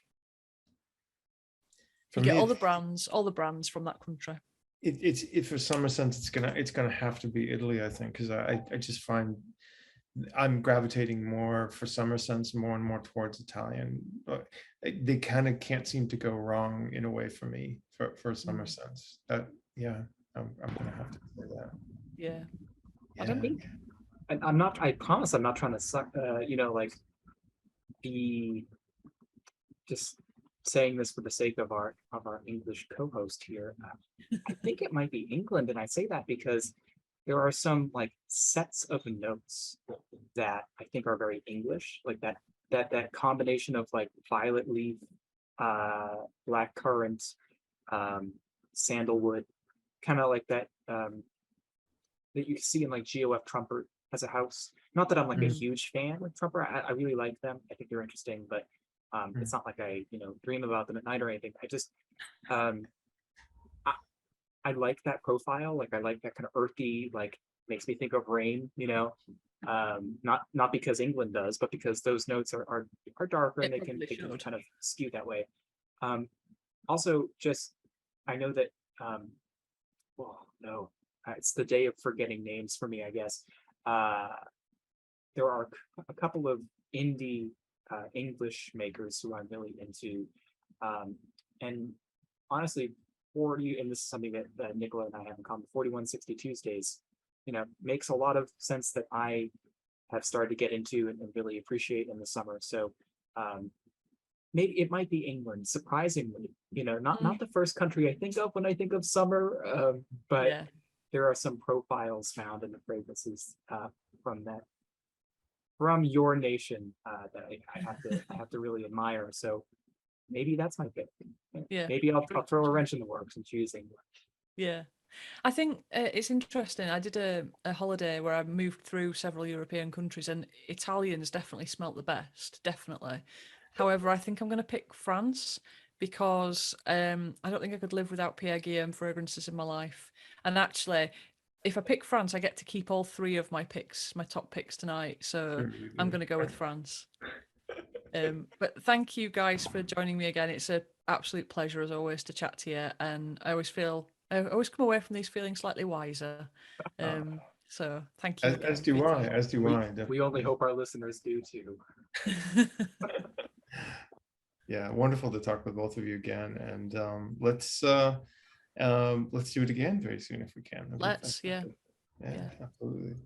For You get me, all the brands from that country. It's for summer sense, it's gonna have to be Italy, I think, because I just find I'm gravitating more for summer sense more and more towards Italian. But they kind of can't seem to go wrong in a way for me for summer sense. That yeah, I'm gonna have to say that. Yeah. I don't think, and I'm not. I promise, I'm not trying to suck. Like be just saying this for the sake of our English co-host here. I think it might be England, and I say that because there are some like sets of notes that I think are very English, like that combination of like violet leaf, black currant, sandalwood, kind of like that that you see in like GOF Trumper as a house. Not that I'm like a huge fan of Trumper. I really like them. I think they're interesting, but it's not like I dream about them at night or anything. I just I like that profile. Like I like that kind of earthy, like makes me think of rain, not because England does, but because those notes are darker and they can kind of skew that way. Also just, I know that, it's the day of forgetting names for me, I guess. There are a couple of indie English makers who I'm really into. And honestly, 40, and this is something that Nicola and I have in common, 4160 Tuesdays, makes a lot of sense that I have started to get into and really appreciate in the summer. So maybe it might be England, surprisingly, not the first country I think of when I think of summer, but there are some profiles found in the fragrances from your nation that I have to really admire. So maybe that's my pick. Yeah. Maybe I'll throw a wrench in the works and choose England. Yeah. I think it's interesting. I did a holiday where I moved through several European countries, and Italians definitely smelt the best, definitely. However, I think I'm going to pick France because I don't think I could live without Pyrgy fragrances in my life. And actually, if I pick France, I get to keep all three of my top picks tonight. So I'm going to go with France. But thank you guys for joining me again. It's an absolute pleasure as always to chat to you, and I always come away from these feeling slightly wiser. So thank you. As do I. We only hope our listeners do too. Yeah, wonderful to talk with both of you again, and let's do it again very soon if we can. Let's, yeah, absolutely.